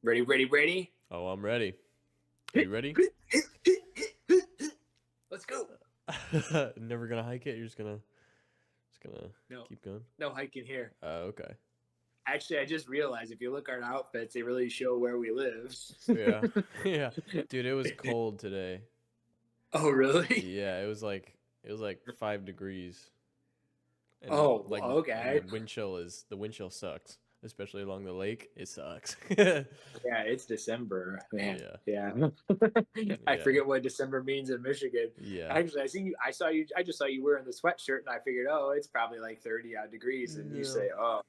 Ready, ready, ready. Oh, I'm ready. Are you ready? Let's go. Never gonna hike it. You're just gonna No, keep going. no hiking here. Okay. Actually, I just realized if you look at our outfits, they really show where we live. Yeah. Yeah. Dude, it was cold today. Oh, really? Yeah, it was like 5 degrees, and Oh, like and okay. the wind chill sucks, especially along the lake. It sucks. Yeah. Yeah, it's December, man. Yeah. Yeah, I Yeah. forget what December means in Michigan. Yeah. Actually, I see you. I saw you. I just saw you wearing the sweatshirt, and I figured, oh, it's probably like 30 odd degrees. And you No. say, oh,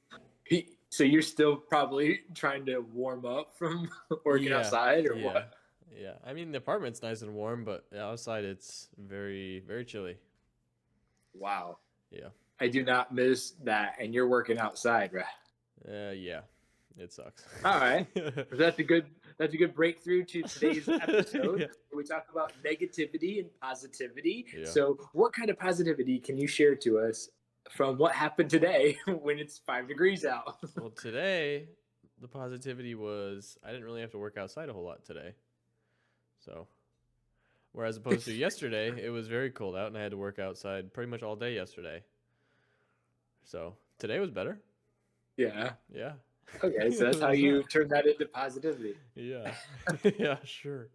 so you're still probably trying to warm up from working Yeah. outside, or Yeah. what? Yeah. I mean, the apartment's nice and warm, but outside it's very, very chilly. Wow. Yeah. I do not miss that. And you're working outside, right? Yeah. It sucks. All right. That's a good breakthrough to today's episode. Yeah. We talk about negativity and positivity. Yeah. So, what kind of positivity can you share to us from what happened today when it's 5 degrees out? Well, today the positivity was I didn't really have to work outside a whole lot today. So, whereas opposed to yesterday, it was very cold out and I had to work outside pretty much all day yesterday. So, today was better. Yeah. Yeah. Okay. So that's how you turn that into positivity. Yeah. Yeah, sure.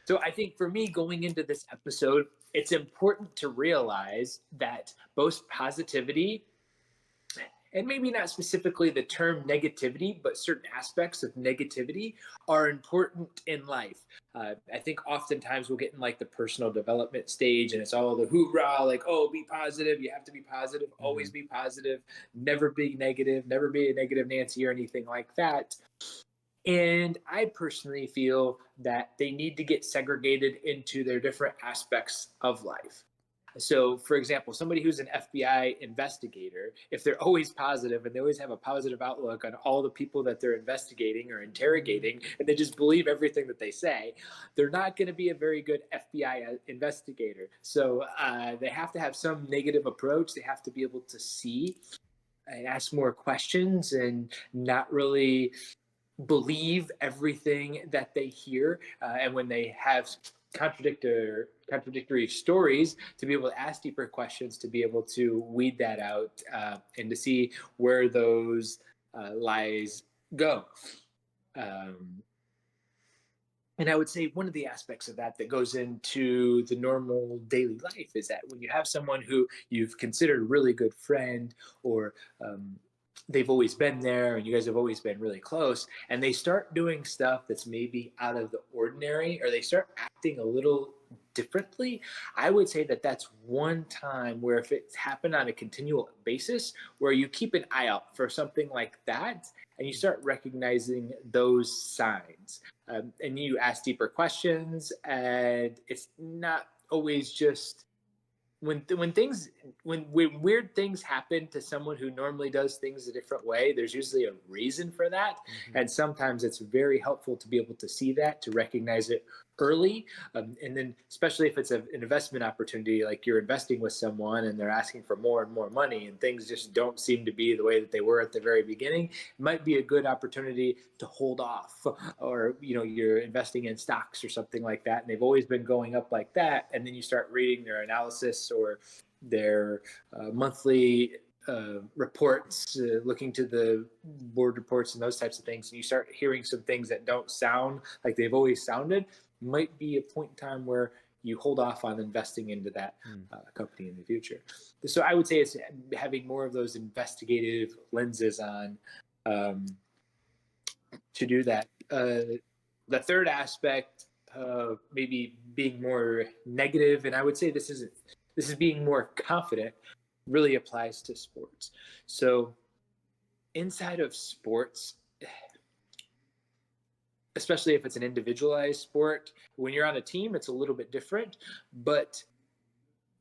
So I think for me, going into this episode, it's important to realize that both positivity and maybe not specifically the term negativity, but certain aspects of negativity are important in life. I think oftentimes we'll get in like the personal development stage and it's all the hoorah, like, oh, be positive. You have to be positive, Mm-hmm. always be positive, never be negative, never be a negative Nancy or anything like that. And I personally feel that they need to get segregated into their different aspects of life. So, for example, somebody who's an FBI investigator, if they're always positive and they always have a positive outlook on all the people that they're investigating or interrogating, and they just believe everything that they say, they're not going to be a very good FBI investigator. So, they have to have some negative approach. They have to be able to see and ask more questions and not really believe everything that they hear, and when they have contradictory stories, to be able to ask deeper questions, to be able to weed that out, and to see where those lies go. Um, and I would say one of the aspects of that that goes into the normal daily life is that when you have someone who you've considered a really good friend, or they've always been there and you guys have always been really close, and they start doing stuff that's maybe out of the ordinary, or they start acting a little differently, I would say that that's one time where, if it's happened on a continual basis, where you keep an eye out for something like that and you start recognizing those signs, and you ask deeper questions, and it's not always just when weird things happen to someone who normally does things a different way. There's usually a reason for that, Mm-hmm. and sometimes it's very helpful to be able to see that, to recognize it early, and then especially if it's an investment opportunity, like you're investing with someone and they're asking for more and more money and things just don't seem to be the way that they were at the very beginning. It might be a good opportunity to hold off, or you're investing in stocks or something like that and they've always been going up like that, and then you start reading their analysis or their monthly reports, looking to the board reports and those types of things, and you start hearing some things that don't sound like they've always sounded, might be a point in time where you hold off on investing into that Mm. company in the future. So I would say it's having more of those investigative lenses on, um, to do that. The third aspect, maybe being more negative, and I would say this is being more confident, really applies to sports. So inside of sports, especially if it's an individualized sport, when you're on a team, it's a little bit different. But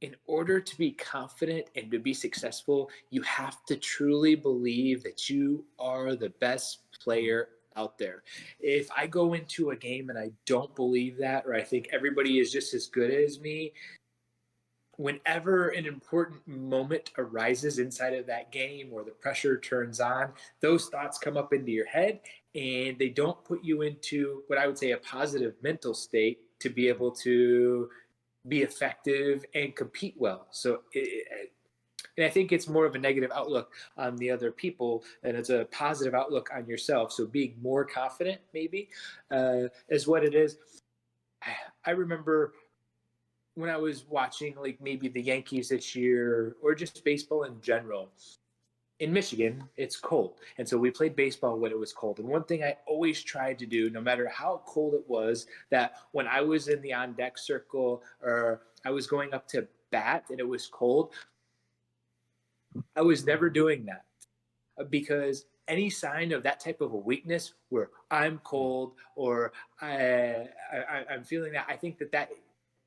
in order to be confident and to be successful, you have to truly believe that you are the best player out there. If I go into a game and I don't believe that, or I think everybody is just as good as me, whenever an important moment arises inside of that game or the pressure turns on, those thoughts come up into your head and they don't put you into what I would say a positive mental state to be able to be effective and compete well. And I think it's more of a negative outlook on the other people, and it's a positive outlook on yourself. So being more confident, maybe, is what it is. I remember when I was watching, like maybe the Yankees this year, or just baseball in general. In Michigan, it's cold, and so we played baseball when it was cold. And one thing I always tried to do, no matter how cold it was, that when I was in the on deck circle or I was going up to bat and it was cold, I was never doing that because any sign of that type of a weakness where I'm cold or I'm feeling that, I think that that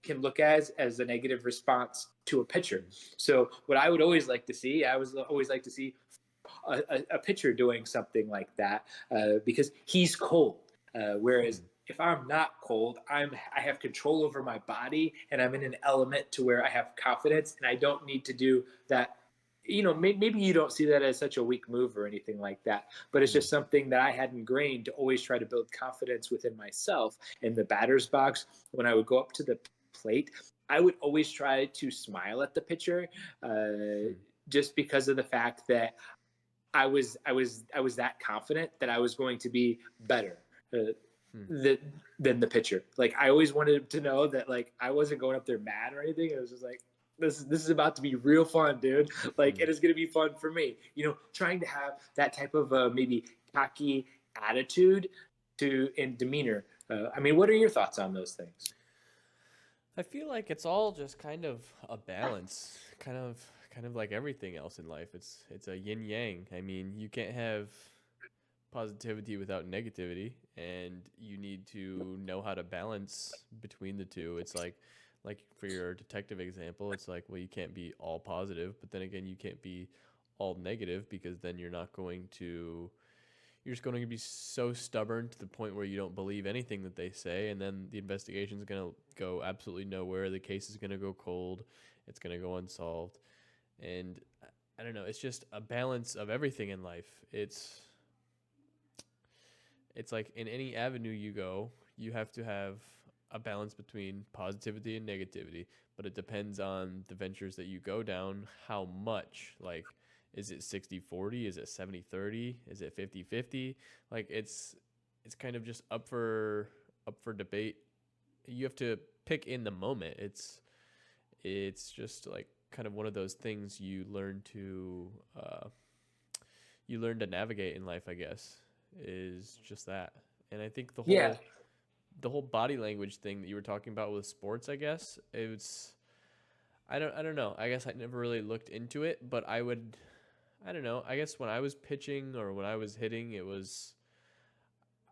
can look as a negative response to a pitcher. So what I would always like to see, I was always like to see a pitcher doing something like that because he's cold. Whereas if I'm not cold, I have control over my body and I'm in an element to where I have confidence and I don't need to do that. Maybe you don't see that as such a weak move or anything like that, but it's just something that I had ingrained to always try to build confidence within myself. In the batter's box, when I would go up to the plate, I would always try to smile at the pitcher, just because of the fact that I was that confident that I was going to be better than the pitcher. Like I always wanted to know that like I wasn't going up there mad or anything. It was just like this is about to be real fun, dude. Like it is going to be fun for me. Trying to have that type of maybe cocky attitude to and demeanor. I mean, what are your thoughts on those things? I feel like it's all just kind of a balance, kind of like everything else in life. It's a yin yang. I mean, you can't have positivity without negativity, and you need to know how to balance between the two. It's like for your detective example, it's like, well, you can't be all positive, but then again, you can't be all negative because then you're just going to be so stubborn to the point where you don't believe anything that they say, and then the investigation is going to go absolutely nowhere. The case is going to go cold. It's going to go unsolved. And I don't know. It's just a balance of everything in life. It's like in any avenue you go, you have to have a balance between positivity and negativity, but it depends on the ventures that you go down, how much. Like, is it 60-40? Is it 70-30? Is it 50-50? Like it's kind of just up for debate. You have to pick in the moment. It's just like kind of one of those things you learn to navigate in life, I guess, is just that. And I think the Yeah. whole the whole body language thing that you were talking about with sports, I guess, it's I don't know. I guess I never really looked into it, but I don't know. I guess when I was pitching or when I was hitting,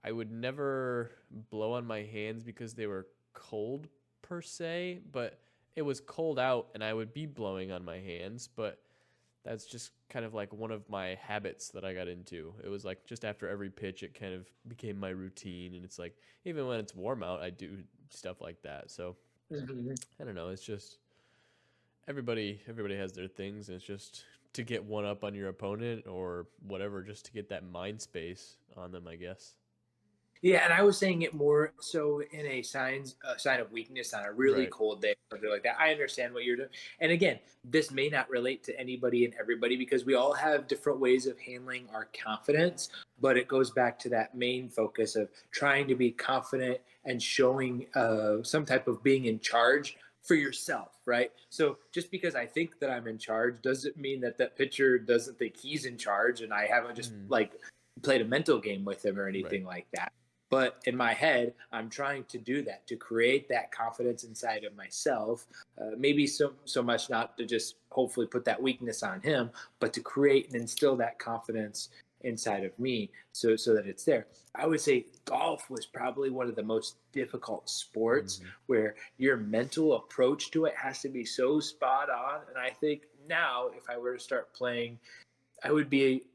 I would never blow on my hands because they were cold per se, but it was cold out and I would be blowing on my hands, but that's just kind of like one of my habits that I got into. It was like just after every pitch, it kind of became my routine. And it's like, even when it's warm out, I do stuff like that. So Mhm. I don't know. It's just everybody has their things. And it's just to get one up on your opponent or whatever, just to get that mind space on them, I guess. Yeah, and I was saying it more so in a sign of weakness on a really Right. cold day, something like that. I understand what you're doing, and again, this may not relate to anybody and everybody because we all have different ways of handling our confidence. But it goes back to that main focus of trying to be confident and showing some type of being in charge for yourself, right? So just because I think that I'm in charge doesn't mean that that pitcher doesn't think he's in charge, and I haven't just Mm, like played a mental game with him or right. anything like that. But in my head, I'm trying to do that to create that confidence inside of myself. Maybe so much not to just hopefully put that weakness on him, but to create and instill that confidence inside of me, so that it's there. I would say golf was probably one of the most difficult sports Hmm. where your mental approach to it has to be so spot on. And I think now, if I were to start playing, I would be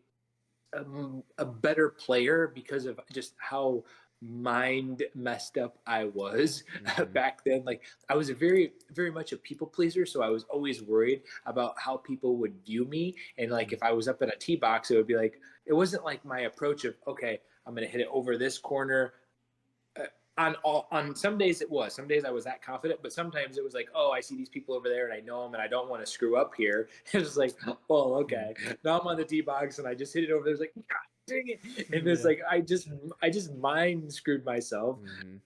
a better player because of just how mind messed up I was Mm-hmm. back then. Like I was a very, very much a people pleaser, so I was always worried about how people would view me. And like if I was up in a tee box, it would be like it wasn't like my approach of okay, I'm gonna hit it over this corner. Uh, on some days it was. Some days I was that confident, but sometimes it was like, oh, I see these people over there and I know them and I don't want to screw up here. It was like, well, okay. Now I'm on the tee box and I just hit it over there. It's like, God dang it! And it's Yeah. like I just mind screwed myself. Mm-hmm.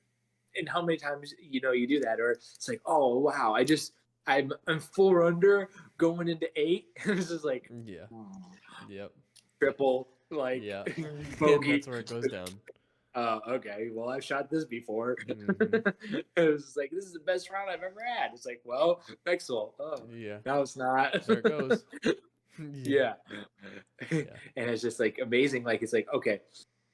And how many times you do that, or it's like, oh wow, I'm 4 under going into 8. It's just like Yeah. Yep. triple like Yeah. And bogey. that's where it goes down. Okay, well, I've shot this before. Mm-hmm. It was like, this is the best round I've ever had. It's like, well, Pixel. Oh, Yeah. no, it's not. There it goes. Yeah. Yeah. Yeah. And it's just like amazing. Like, it's like, okay,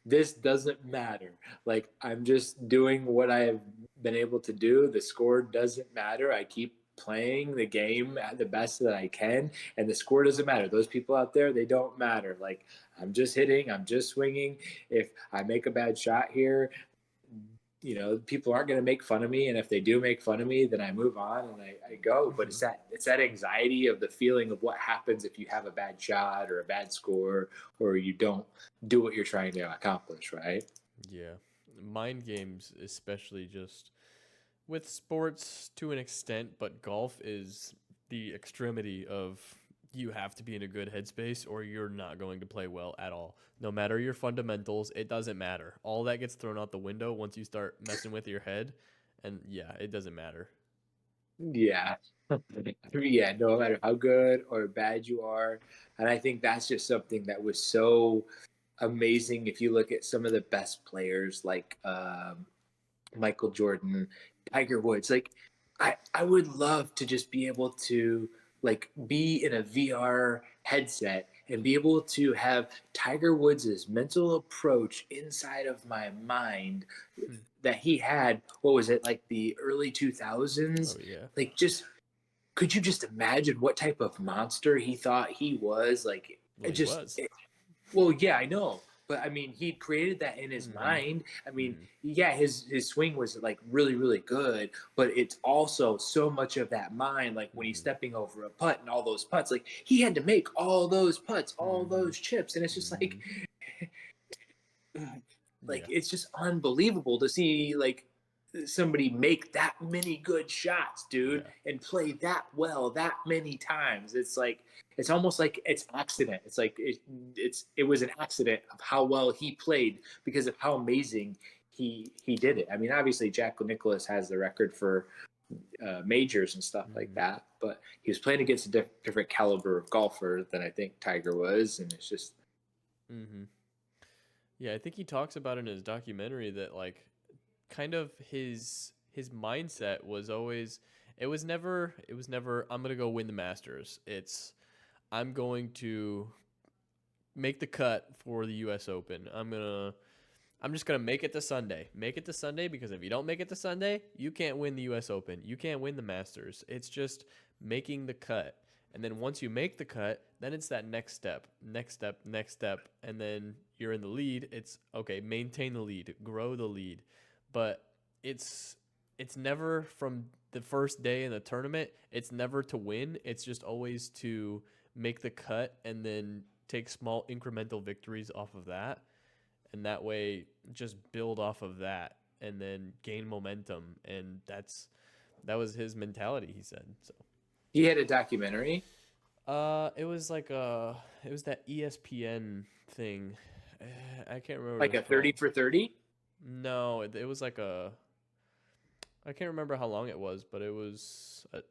this doesn't matter. Like, I'm just doing what I have been able to do. The score doesn't matter. I keep playing the game at the best that I can, and the score doesn't matter. Those people out there, they don't matter. Like, I'm just hitting, I'm just swinging. If I make a bad shot here, people aren't going to make fun of me, and if they do make fun of me, then I move on and I go. But Mm-hmm. it's that anxiety of the feeling of what happens if you have a bad shot or a bad score, or you don't do what you're trying to accomplish, right? Yeah. Mind games, especially just with sports to an extent, but golf is the extremity of you have to be in a good headspace or you're not going to play well at all. No matter your fundamentals, it doesn't matter. All that gets thrown out the window once you start messing with your head. And yeah, it doesn't matter. Yeah. Yeah, no matter how good or bad you are. And I think that's just something that was so amazing. If you look at some of the best players like Michael Jordan, Tiger Woods. Like, I would love to just be able to like be in a VR headset and be able to have Tiger Woods' mental approach inside of my mind Hmm. that he had. What was it, like the early Oh 2000s? yeah. Like, just could you just imagine what type of monster he thought he was? Like, Well, it he just was. well, yeah, I know, but I mean, he created that in his Mm-hmm. mind. I mean, Mm-hmm. yeah, his swing was like really really good, but it's also so much of that mind. Like when he's Mm-hmm. stepping over a putt and all those putts, like he had to make all those putts, all Mm-hmm. those chips, and it's just Mm-hmm. like Yeah. it's just unbelievable to see like somebody make that many good shots, dude, Yeah. and play that well that many times. It's like it's almost like it's accident. It's like it was an accident of how well he played because of how amazing he did it. I mean, obviously Jack Nicklaus has the record for majors and stuff like Mm-hmm. that, but he was playing against a different caliber of golfer than I think Tiger was, and it's just Mm-hmm. Yeah, I think he talks about in his documentary that like kind of his mindset was always it was never I'm going to go win the Masters. It's I'm going to make the cut for the US Open. I'm just going to make it to Sunday. Make it to Sunday because if you don't make it to Sunday, you can't win the US Open. You can't win the Masters. It's just making the cut. And then once you make the cut, then it's that next step, next step, next step, and then you're in the lead. It's okay, maintain the lead, grow the lead. But it's it's never from the first day in the tournament, it's never to win. It's just always to make the cut and then take small incremental victories off of that, and that way just build off of that and then gain momentum. And that was his mentality, he said. So he had a documentary it was like it was that ESPN thing. I can't remember what it like was a 30 called. for 30. No, it was like a I can't remember how long it was, but it was a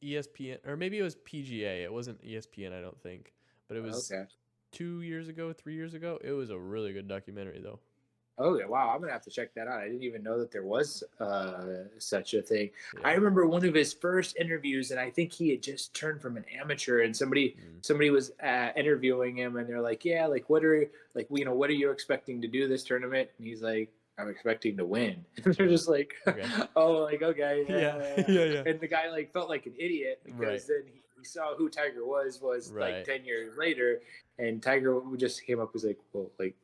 ESPN, or maybe it was PGA. It wasn't ESPN, I don't think, but it was Okay. 2 years ago, 3 years ago. It was a really good documentary though. Okay, wow, I'm gonna have to check that out. I didn't even know that there was such a thing. I Yeah. remember one of his first interviews, and I think he had just turned from an amateur, and somebody Mm. somebody was interviewing him, and they're like, "Yeah, like what are you expecting to do this tournament?" And he's like, "I'm expecting to win." And they're Yeah. just like, Okay. "Oh, like okay, yeah, Yeah. yeah, yeah." Yeah. Yeah. And the guy like felt like an idiot Right. because then he saw who Tiger was like Right. 10 years later, and Tiger just came up was like, "Well, like."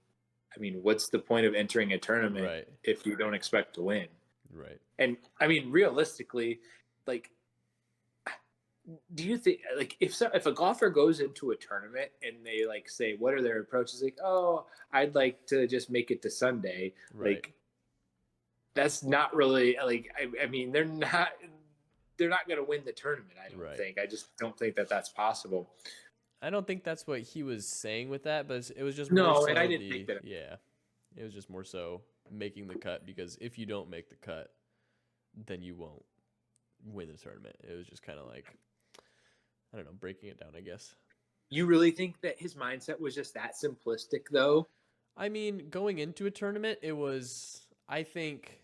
I mean, what's the point of entering a tournament Right. if you don't expect to win? Right. And I mean, realistically, like, do you think like if a golfer goes into a tournament and they like say what are their approaches like, oh, I'd like to just make it to Sunday, Right. like that's not really like I mean they're not going to win the tournament. I don't Right. think. I just don't think that that's possible. I don't think that's what he was saying with that, but it was just more No, and I so didn't think that. yeah. It was just more so making the cut because if you don't make the cut, then you won't win the tournament. It was just kind of like I don't know, breaking it down, I guess. You really think that his mindset was just that simplistic, though? I mean, going into a tournament, it was I think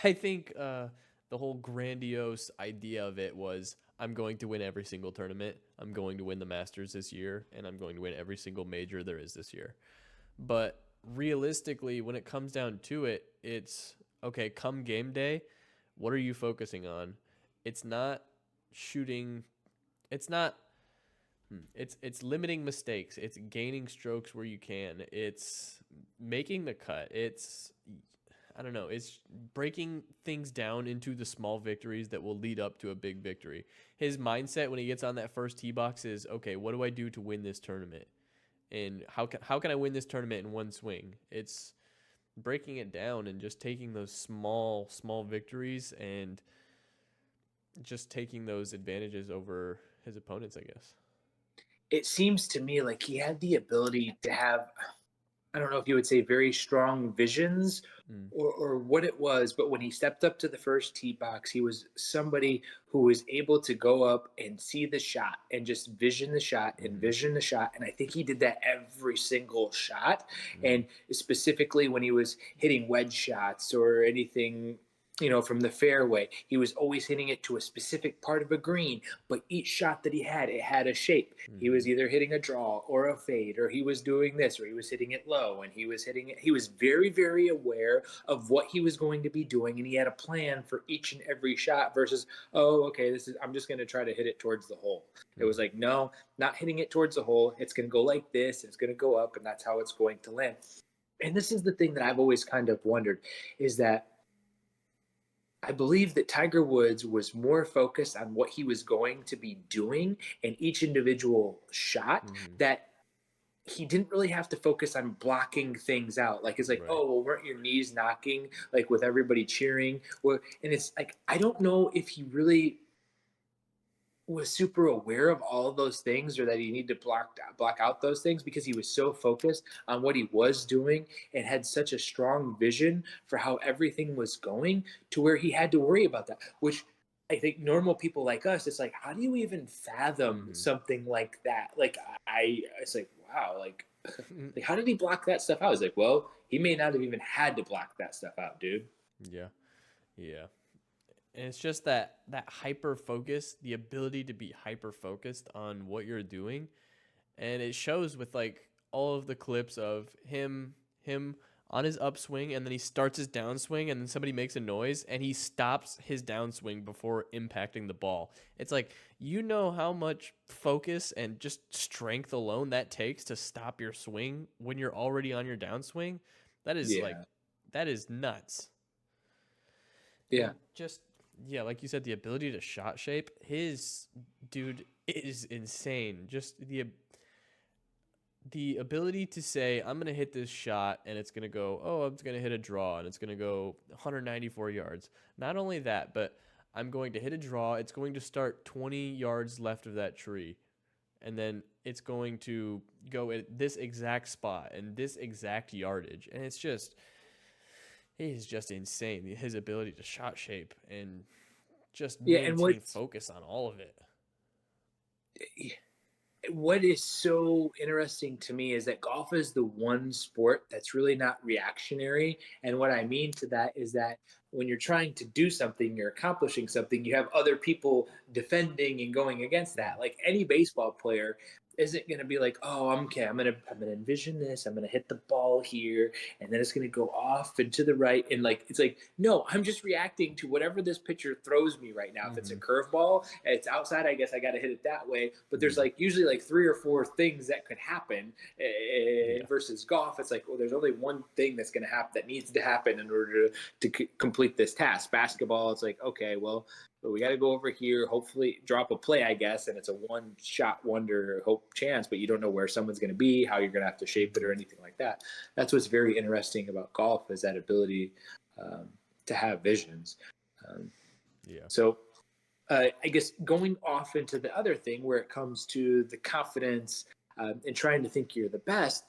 the whole grandiose idea of it was I'm going to win every single tournament. I'm going to win the Masters this year and I'm going to win every single major there is this year. But realistically, when it comes down to it, it's okay, come game day, what are you focusing on? It's not shooting, it's not it's limiting mistakes. It's gaining strokes where you can. It's making the cut. It's I don't know. It's breaking things down into the small victories that will lead up to a big victory. His mindset when he gets on that first tee box is, okay, what do I do to win this tournament? And how can I win this tournament in one swing? It's breaking it down and just taking those small victories and just taking those advantages over his opponents, I guess. It seems to me like he had the ability to have, I don't know if you would say very strong visions Mm. or what it was, but when he stepped up to the first tee box, he was somebody who was able to go up and see the shot and just vision the shot and Mm-hmm. vision the shot. And I think he did that every single shot. Mm-hmm. And specifically when he was hitting wedge shots or anything, from the fairway, he was always hitting it to a specific part of a green, but each shot that he had, it had a shape. He Mm-hmm. was either hitting a draw or a fade, or he was doing this, or he was hitting it low, and he was hitting it. He was very, very aware of what he was going to be doing, and he had a plan for each and every shot. Versus, oh, okay, I'm just going to try to hit it towards the hole. It was Mm-hmm. like, no, not hitting it towards the hole. It's going to go like this. It's going to go up, and that's how it's going to land. And this is the thing that I've always kind of wondered is that I believe that Tiger Woods was more focused on what he was going to be doing in each individual shot Mm-hmm. that he didn't really have to focus on blocking things out. Like it's like, Right. oh, well, weren't your knees knocking like with everybody cheering? And it's like I don't know if he really was super aware of all of those things or that he needed to block out those things because he was so focused on what he was doing and had such a strong vision for how everything was going to where he had to worry about that, which I think normal people like us, it's like, how do you even fathom Mm-hmm. something like that? Like it's like, wow, like, like how did he block that stuff out? I was like, well, he may not have even had to block that stuff out, dude. Yeah. Yeah. And it's just that hyper focus, the ability to be hyper focused on what you're doing, and it shows with like all of the clips of him on his upswing and then he starts his downswing and then somebody makes a noise and he stops his downswing before impacting the ball. It's like you know how much focus and just strength alone that takes to stop your swing when you're already on your downswing. That is like Yeah. that is nuts. Yeah. And just yeah, like you said, the ability to shot shape, his dude is insane. Just the ability to say I'm gonna hit this shot and it's gonna go, oh, I'm gonna hit a draw and it's gonna go 194 yards. Not only that, but I'm going to hit a draw. It's going to start 20 yards left of that tree, and then it's going to go at this exact spot and this exact yardage, and it's just he is just insane. His ability to shot shape and just Yeah. And maintain focus on all of it. what is so interesting to me is that golf is the one sport that's really not reactionary. And what I mean to that is that when you're trying to do something, you're accomplishing something, you have other people defending and going against that. Like any baseball player, isn't going to be like, oh, I'm okay. I'm gonna envision this. I'm gonna hit the ball here, and then it's gonna go off and to the right, and like it's like, no, I'm just reacting to whatever this pitcher throws me right now. If it's a Mm-hmm. curveball, it's outside. I guess I got to hit it that way. But there's Mm. like usually like three or four things that could happen. Yeah. Versus golf, it's like, well, there's only one thing that's going to happen that needs to happen in order to complete this task. Basketball, it's like, okay, well, but we got to go over here, hopefully drop a play, I guess, and it's a one shot wonder hope chance, but you don't know where someone's going to be, how you're going to have to shape it, or anything like that. That's what's very interesting about golf, is that ability to have visions. Yeah. So I guess going off into the other thing where it comes to the confidence and trying to think you're the best,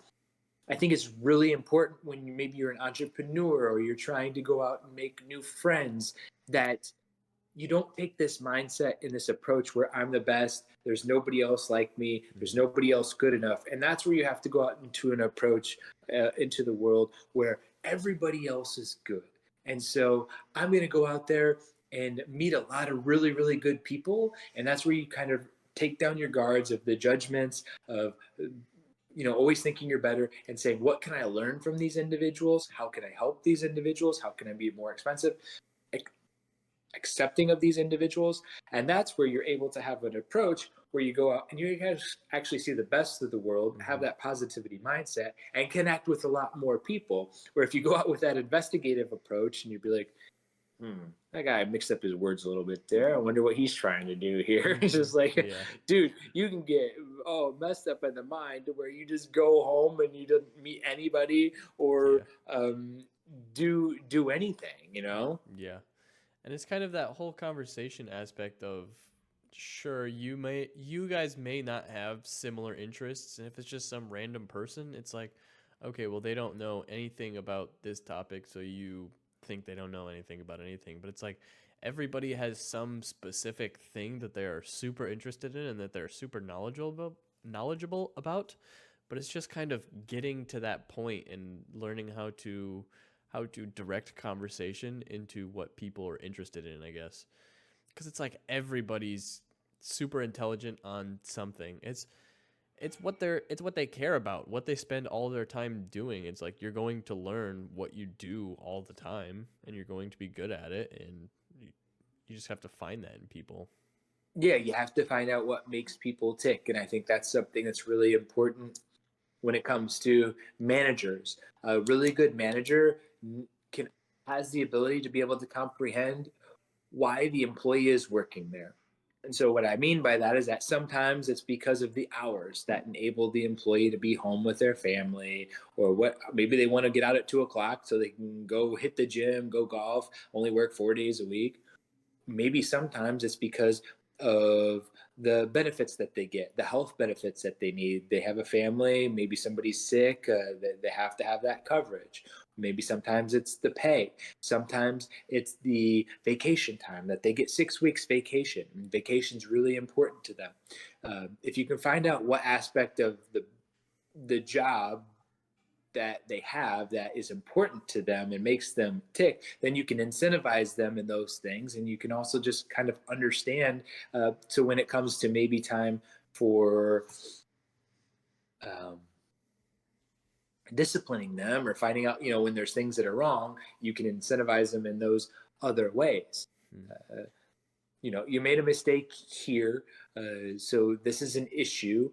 I think it's really important when maybe you're an entrepreneur or you're trying to go out and make new friends, that you don't take this mindset and this approach where I'm the best, there's nobody else like me, there's Mm-hmm. nobody else good enough. And that's where you have to go out into an approach into the world where everybody else is good. And so I'm going to go out there and meet a lot of really, really good people. And that's where you kind of take down your guards of the judgments of, always thinking you're better and saying, what can I learn from these individuals? How can I help these individuals? How can I be more expensive? Accepting of these individuals. And that's where you're able to have an approach where you go out and you guys actually see the best of the world, have Mm-hmm. that positivity mindset, and connect with a lot more people. Where if you go out with that investigative approach and you'd be like, that guy mixed up his words a little bit there, I wonder what he's trying to do here. It's Mm-hmm. just like, Yeah. dude, you can get messed up in the mind where you just go home and you don't meet anybody or Yeah. do anything. Yeah. And it's kind of that whole conversation aspect of, sure, you guys may not have similar interests, and if it's just some random person, it's like, okay, well, they don't know anything about this topic, so you think they don't know anything about anything. But it's like everybody has some specific thing that they are super interested in and that they're super knowledgeable about. But it's just kind of getting to that point and learning how to direct conversation into what people are interested in, I guess. Because it's like everybody's super intelligent on something. It's what they care about, what they spend all their time doing. It's like you're going to learn what you do all the time, and you're going to be good at it, and you just have to find that in people. Yeah, you have to find out what makes people tick. And I think that's something that's really important when it comes to managers. A really good manager can has the ability to be able to comprehend why the employee is working there. And so what I mean by that is that sometimes it's because of the hours that enable the employee to be home with their family, or what maybe they want to get out at 2 o'clock so they can go hit the gym, go golf, only work 4 days a week. Maybe sometimes it's because of the benefits that they get, the health benefits that they need. They have a family, maybe somebody's sick, they have to have that coverage. Maybe sometimes it's the pay. Sometimes it's the vacation time that they get 6 weeks vacation. Vacation's really important to them. If you can find out what aspect of the job that they have that is important to them and makes them tick, then you can incentivize them in those things. And you can also just kind of understand. So when it comes to maybe time for um, disciplining them or finding out, when there's things that are wrong, you can incentivize them in those other ways. Hmm. You made a mistake here. So this is an issue.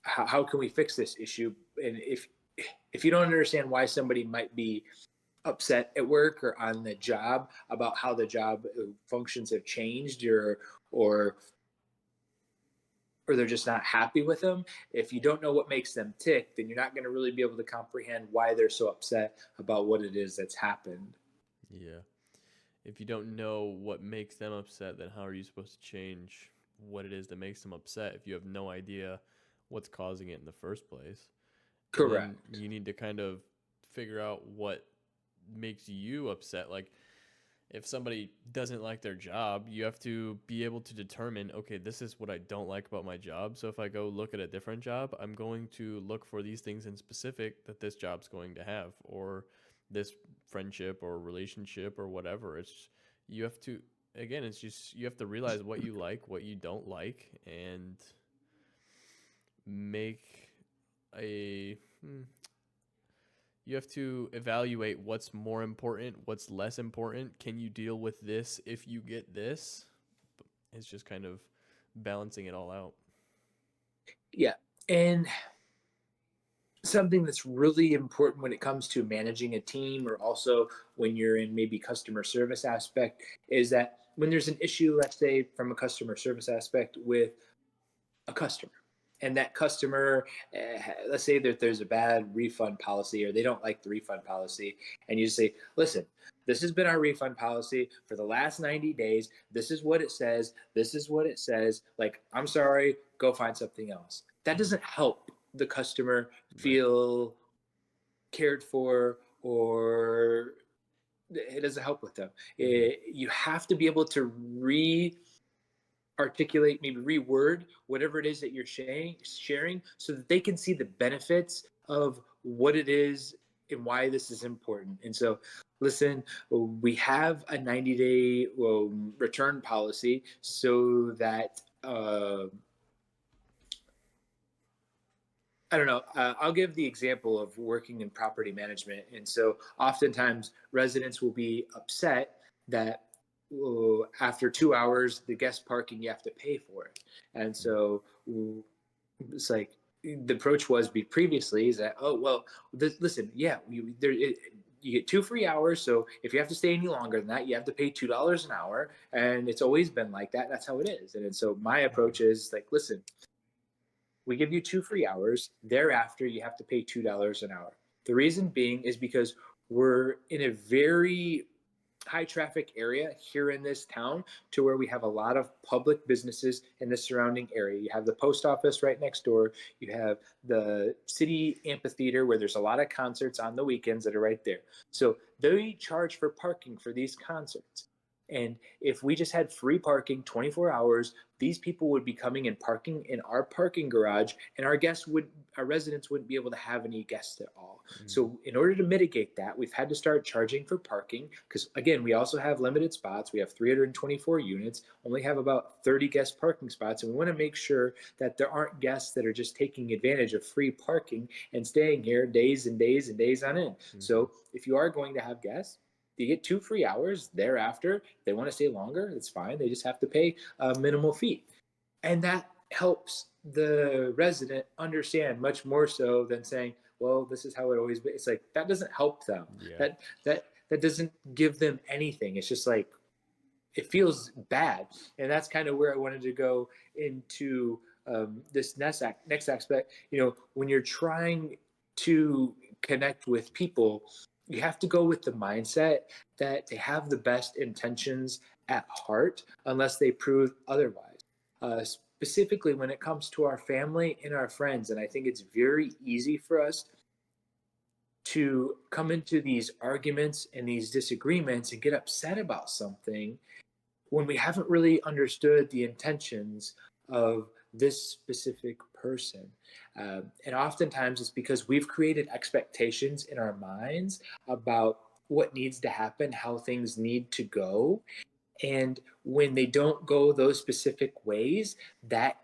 How can we fix this issue? And if you don't understand why somebody might be upset at work or on the job about how the job functions have changed, or or they're just not happy with them, if you don't know what makes them tick, then you're not going to really be able to comprehend why they're so upset about what it is that's happened. Yeah. If you don't know what makes them upset, then how are you supposed to change what it is that makes them upset if you have no idea what's causing it in the first place? And then Correct. you need to kind of figure out what makes you upset. Like, if somebody doesn't like their job, you have to be able to determine, okay, this is what I don't like about my job. So if I go look at a different job, I'm going to look for these things in specific that this job's going to have, or this friendship or relationship or whatever. You have to, again, it's just, you have to realize what you like, what you don't like, and make a you have to evaluate what's more important, what's less important. Can you deal with this if you get this? It's just kind of balancing it all out. Yeah. And something that's really important when it comes to managing a team, or also when you're in maybe customer service aspect, is that when there's an issue, let's say from a customer service aspect with a customer, and that customer, let's say that there's a bad refund policy, or they don't like the refund policy, and you say, listen, this has been our refund policy for the last 90 days. This is what it says. This is what it says. Like, I'm sorry, go find something else. That doesn't help the customer Right. feel cared for, or it doesn't help with them. You have to be able to articulate, maybe reword whatever it is that you're sharing, so that they can see the benefits of what it is and why this is important. And so, listen, we have a 90-day return policy so that I don't know. I'll give the example of working in property management. And so oftentimes residents will be upset that after 2 hours, the guest parking, you have to pay for it. And so it's like the approach was previously is that, oh, well, listen, yeah, you get 2 free hours. So if you have to stay any longer than that, you have to pay $2 an hour. And it's always been like that. That's how it is. And so my approach is like, listen, we give you 2 free hours. Thereafter, you have to pay $2 an hour. The reason being is because we're in a very high traffic area here in this town, to where we have a lot of public businesses in the surrounding area. You have the post office right next door. You have the city amphitheater where there's a lot of concerts on the weekends that are right there. So they charge for parking for these concerts. And if we just had free parking 24 hours, these people would be coming and parking in our parking garage, and our residents wouldn't be able to have any guests at all. So in order to mitigate that, we've had to start charging for parking, because again, we also have limited spots. We have 324 units, only have about 30 guest parking spots, and we want to make sure that there aren't guests that are just taking advantage of free parking and staying here days and days and days on end. So if you are going to have guests, you get 2 free hours. Thereafter, they want to stay longer, it's fine. They just have to pay a minimal fee. And that helps the resident understand much more so than saying, well, this is how it always been. It's like, that doesn't help them. Yeah. That doesn't give them anything. It's just like, it feels bad. And that's kind of where I wanted to go into this next aspect. When you're trying to connect with people, you have to go with the mindset that they have the best intentions at heart, unless they prove otherwise. Specifically when it comes to our family and our friends. And I think it's very easy for us to come into these arguments and these disagreements and get upset about something when we haven't really understood the intentions of this specific person. And oftentimes it's because we've created expectations in our minds about what needs to happen, how things need to go. And when they don't go those specific ways, that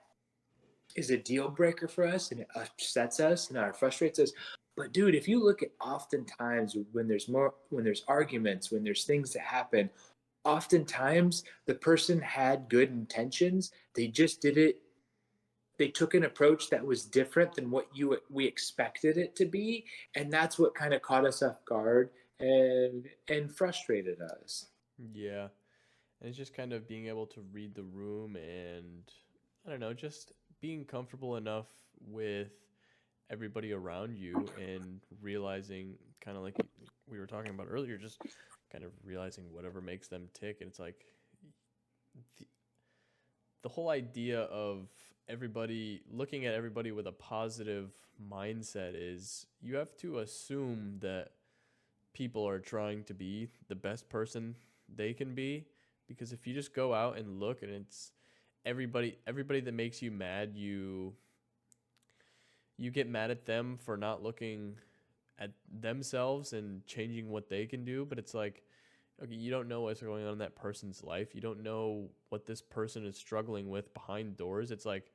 is a deal breaker for us, and it upsets us and it frustrates us. But dude, if you look at oftentimes when there's arguments, when there's things that happen, oftentimes the person had good intentions. They just did it. They took an approach that was different than what we expected it to be, and that's what kind of caught us off guard and frustrated us. Yeah. And it's just kind of being able to read the room and, I don't know, just being comfortable enough with everybody around you and realizing, kind of like we were talking about earlier, just kind of realizing whatever makes them tick. And it's like the, the whole idea of everybody looking at everybody with a positive mindset is you have to assume that people are trying to be the best person they can be, because if you just go out and look and it's everybody that makes you mad, you get mad at them for not looking at themselves and changing what they can do. But it's like, okay, you don't know what's going on in that person's life. You don't know what this person is struggling with behind doors. It's like,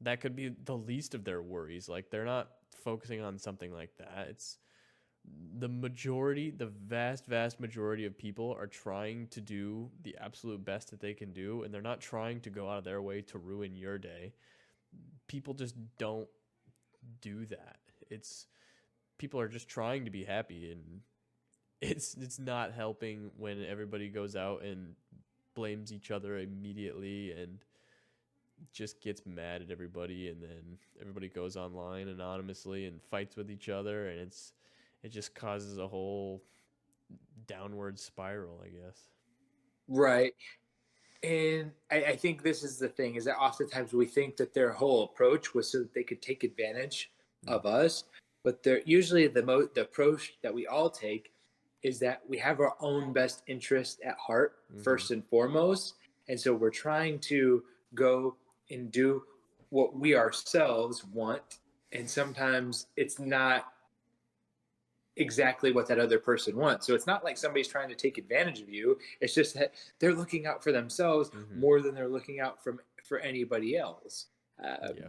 that could be the least of their worries. Like they're not focusing on something like that. It's the vast majority of people are trying to do the absolute best that they can do, and they're not trying to go out of their way to ruin your day. People just don't do that. It's people are just trying to be happy, and it's not helping when everybody goes out and blames each other immediately and just gets mad at everybody, and then everybody goes online anonymously and fights with each other, and it just causes a whole downward spiral, I guess. Right. And I think this is the thing, is that oftentimes we think that their whole approach was so that they could take advantage Mm. of us, but they're usually the approach that we all take is that we have our own best interest at heart Mm-hmm. first and foremost, and so we're trying to go and do what we ourselves want, and sometimes it's not exactly what that other person wants. So it's not like somebody's trying to take advantage of you. It's just that they're looking out for themselves Mm-hmm. more than they're looking out for anybody else. Yeah.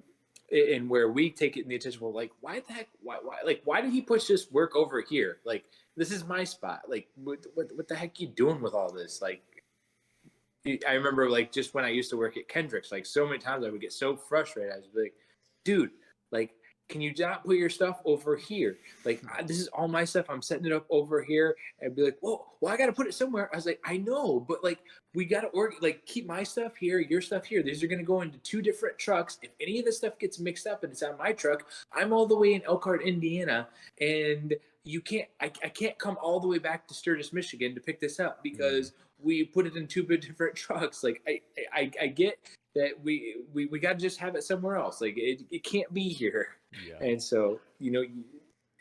And where we take it in the attention, well, like, why the heck? Why? Like, why did he push this work over here? Like, this is my spot. Like, what the heck are you doing with all this? Like, I remember, like, just when I used to work at Kendrick's, like, so many times I would get so frustrated. I was like, dude, like, can you not put your stuff over here? Like, this is all my stuff. I'm setting it up over here. And be like, whoa, well, I got to put it somewhere. I was like, I know, but like, we got to like, keep my stuff here, your stuff here. These are going to go into two different trucks. If any of this stuff gets mixed up and it's on my truck, I'm all the way in Elkhart, Indiana. And you can't, I can't come all the way back to Sturgis, Michigan to pick this up because we put it in two different trucks. Like, I get that we got to just have it somewhere else. Like, it can't be here. Yeah. And so,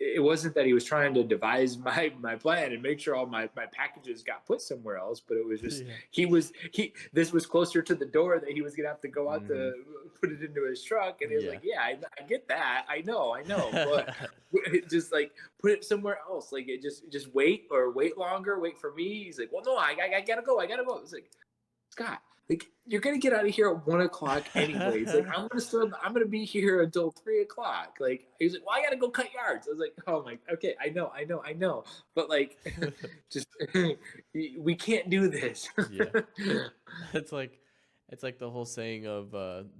it wasn't that he was trying to devise my plan and make sure all my packages got put somewhere else, but it was just Yeah. this was closer to the door that he was gonna have to go out Mm-hmm. to put it into his truck, and he was Yeah. like, yeah, I get that, I know, but just like put it somewhere else, like it just wait longer, wait for me. He's like, well, no, I gotta go. It's like, Scott, like, you're gonna get out of here at 1 o'clock anyways. Like, I'm gonna be here until 3 o'clock. Like, he's like, well, I gotta go cut yards. I was like, oh my, okay, I know, but like, just we can't do this. Yeah. It's like the whole saying of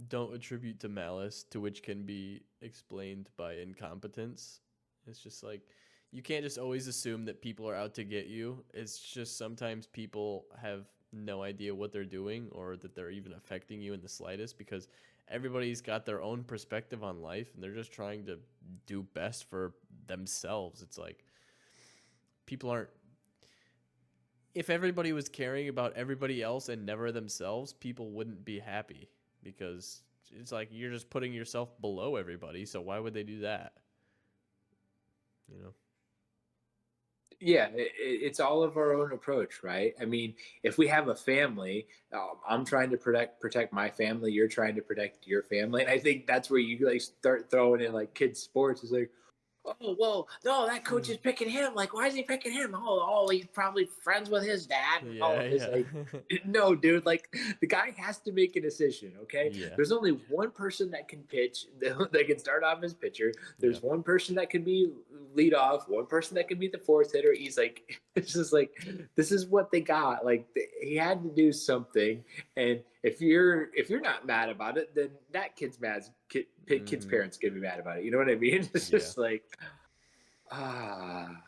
don't attribute to malice to which can be explained by incompetence. It's just like you can't just always assume that people are out to get you. It's just sometimes people have no idea what they're doing or that they're even affecting you in the slightest because everybody's got their own perspective on life and they're just trying to do best for themselves. It's like people aren't if everybody was caring about everybody else and never themselves, people wouldn't be happy because it's like you're just putting yourself below everybody. So why would they do that? You know? Yeah, it's all of our own approach, right? I mean, if we have a family, I'm trying to protect my family, you're trying to protect your family, and I think that's where you like start throwing in like kids sports. It's like, oh, well, no, that coach is picking him. Like, why is he picking him? Oh, he's probably friends with his dad and all Yeah, of this. yeah. Like, no, dude, like, the guy has to make a decision, okay? Yeah. There's only one person that can pitch, that can start off as pitcher. There's Yeah. one person that can be lead off, one person that can be the fourth hitter. He's like, it's just like, this is what they got. Like, he had to do something. And if you're not mad about it, then that kid's mad. Kid's parents gonna be mad about it. You know what I mean? It's Yeah. just like, ah.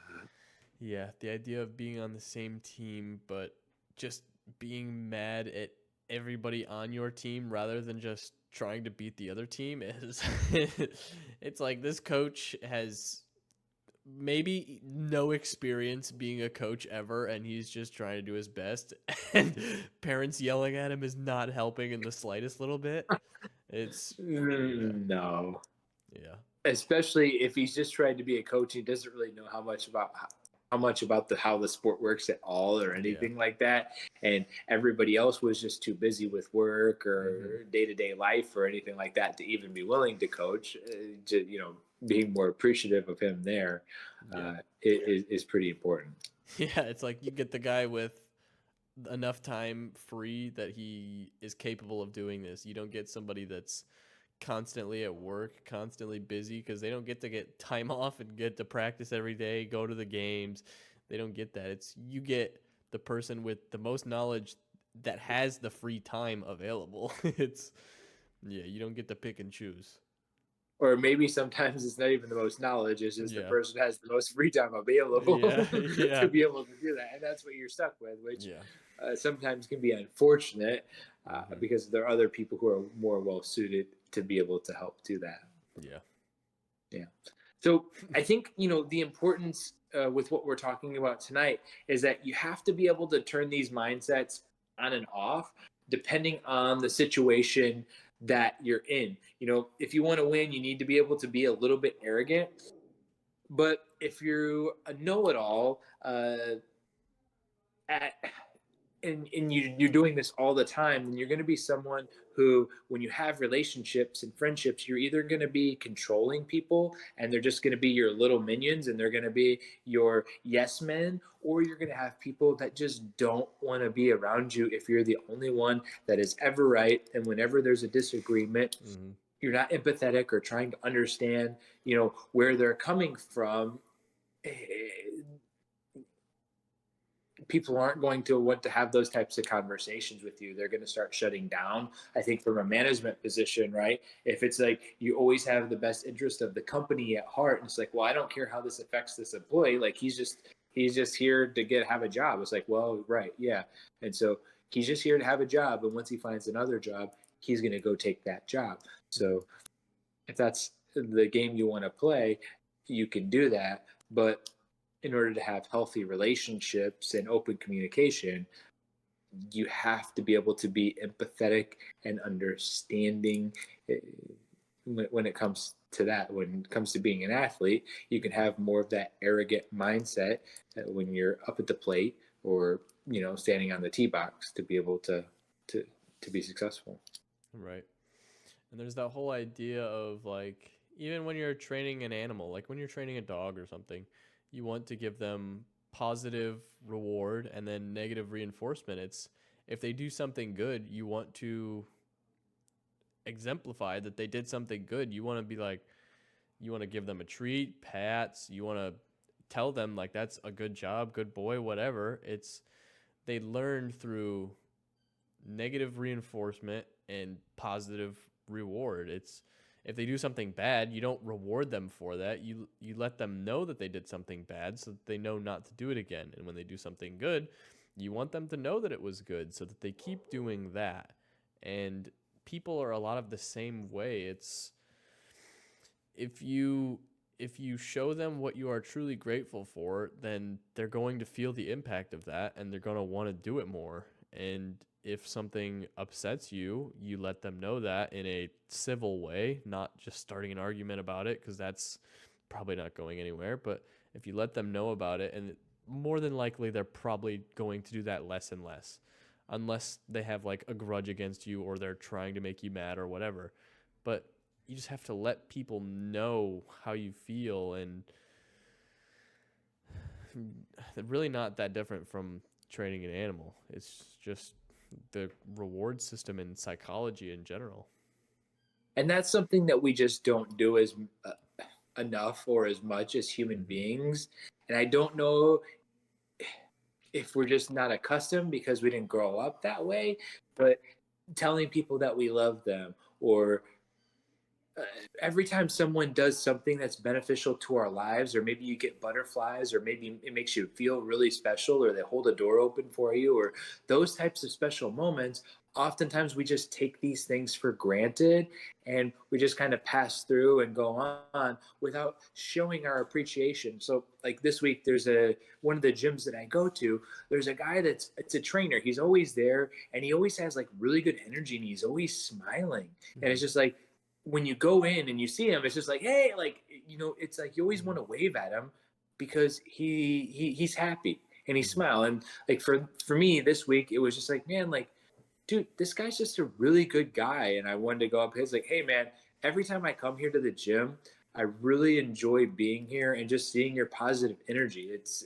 Yeah, the idea of being on the same team, but just being mad at everybody on your team rather than just trying to beat the other team is it's like this coach has maybe no experience being a coach ever and he's just trying to do his best and parents yelling at him is not helping in the slightest little bit. It's No. yeah. Especially if he's just trying to be a coach, he doesn't really know how much about how the sport works at all or Yeah. anything like that. And everybody else was just too busy with work or day-to-day life or anything like that to even be willing to coach. Being more appreciative of him there is pretty important. Yeah, it's like you get the guy with enough time free that he is capable of doing this. You don't get somebody that's constantly at work, constantly busy because they don't get time off and get to practice every day, go to the games. They don't get that. It's you get the person with the most knowledge that has the free time available. It's yeah, you don't get to pick and choose. Or maybe sometimes it's not even the most knowledge, it's just the Yeah. person has the most free time available Yeah. to Yeah. be able to do that. And that's what you're stuck with, which Yeah. sometimes can be unfortunate Hmm. because there are other people who are more well suited to be able to help do that. Yeah. Yeah. So I think, the importance with what we're talking about tonight is that you have to be able to turn these mindsets on and off depending on the situation that you're in. If you want to win, you need to be able to be a little bit arrogant. But if you're a know it all, at and you're doing this all the time, then you're going to be someone who, when you have relationships and friendships, you're either going to be controlling people and they're just going to be your little minions and they're going to be your yes men, or you're going to have people that just don't want to be around you if you're the only one that is ever right. And whenever there's a disagreement, Hmm. you're not empathetic or trying to understand, where they're coming from. eh, People aren't going to want to have those types of conversations with you. They're going to start shutting down. I think from a management position, right? If it's like you always have the best interest of the company at heart, and it's like, well, I don't care how this affects this employee. Like he's just here to have a job. It's like, well, right, yeah. And so he's just here to have a job. And once he finds another job, he's going to go take that job. So if that's the game you want to play, you can do that. But in order to have healthy relationships and open communication, you have to be able to be empathetic and understanding. When it comes to that, when it comes to being an athlete, you can have more of that arrogant mindset when you're up at the plate or standing on the tee box to be able to to be successful. Right. And there's that whole idea of like, even when you're training an animal, like when you're training a dog or something, you want to give them positive reward and then negative reinforcement. It's if they do something good, you want to exemplify that they did something good. You want to be like, you want to give them a treat, pats, you want to tell them like that's a good job, good boy, whatever. It's they learn through negative reinforcement and positive reward. It's if they do something bad, you don't reward them for that. You let them know that they did something bad so that they know not to do it again. And when they do something good, you want them to know that it was good so that they keep doing that. And people are a lot of the same way. It's if you if you show them what you are truly grateful for, then they're going to feel the impact of that and they're going to want to do it more. And if something upsets you, you let them know that in a civil way, not just starting an argument about it, because that's probably not going anywhere. But if you let them know about it, and more than likely, they're probably going to do that less and less, unless they have like a grudge against you or they're trying to make you mad or whatever. But you just have to let people know how you feel, and really not that different from training an animal. It's just the reward system in psychology in general. And that's something that we just don't do as enough or as much as human Hmm. beings. And I don't know if we're just not accustomed because we didn't grow up that way, but telling people that we love them, or every time someone does something that's beneficial to our lives, or maybe you get butterflies, or maybe it makes you feel really special, or they hold a door open for you, or those types of special moments, oftentimes we just take these things for granted and we just kind of pass through and go on without showing our appreciation. So like this week, there's a one of the gyms that I go to, there's a guy it's a trainer. He's always there and he always has like really good energy and he's always smiling. And Hmm. it's just like when you go in and you see him, it's just like, hey, like it's like you always Hmm. want to wave at him because he's happy and he Hmm. smile. And like for me this week, it was just like, man, like, dude, this guy's just a really good guy. And I wanted to go up his like, hey man, every time I come here to the gym, I really enjoy being here and just seeing your positive energy. It's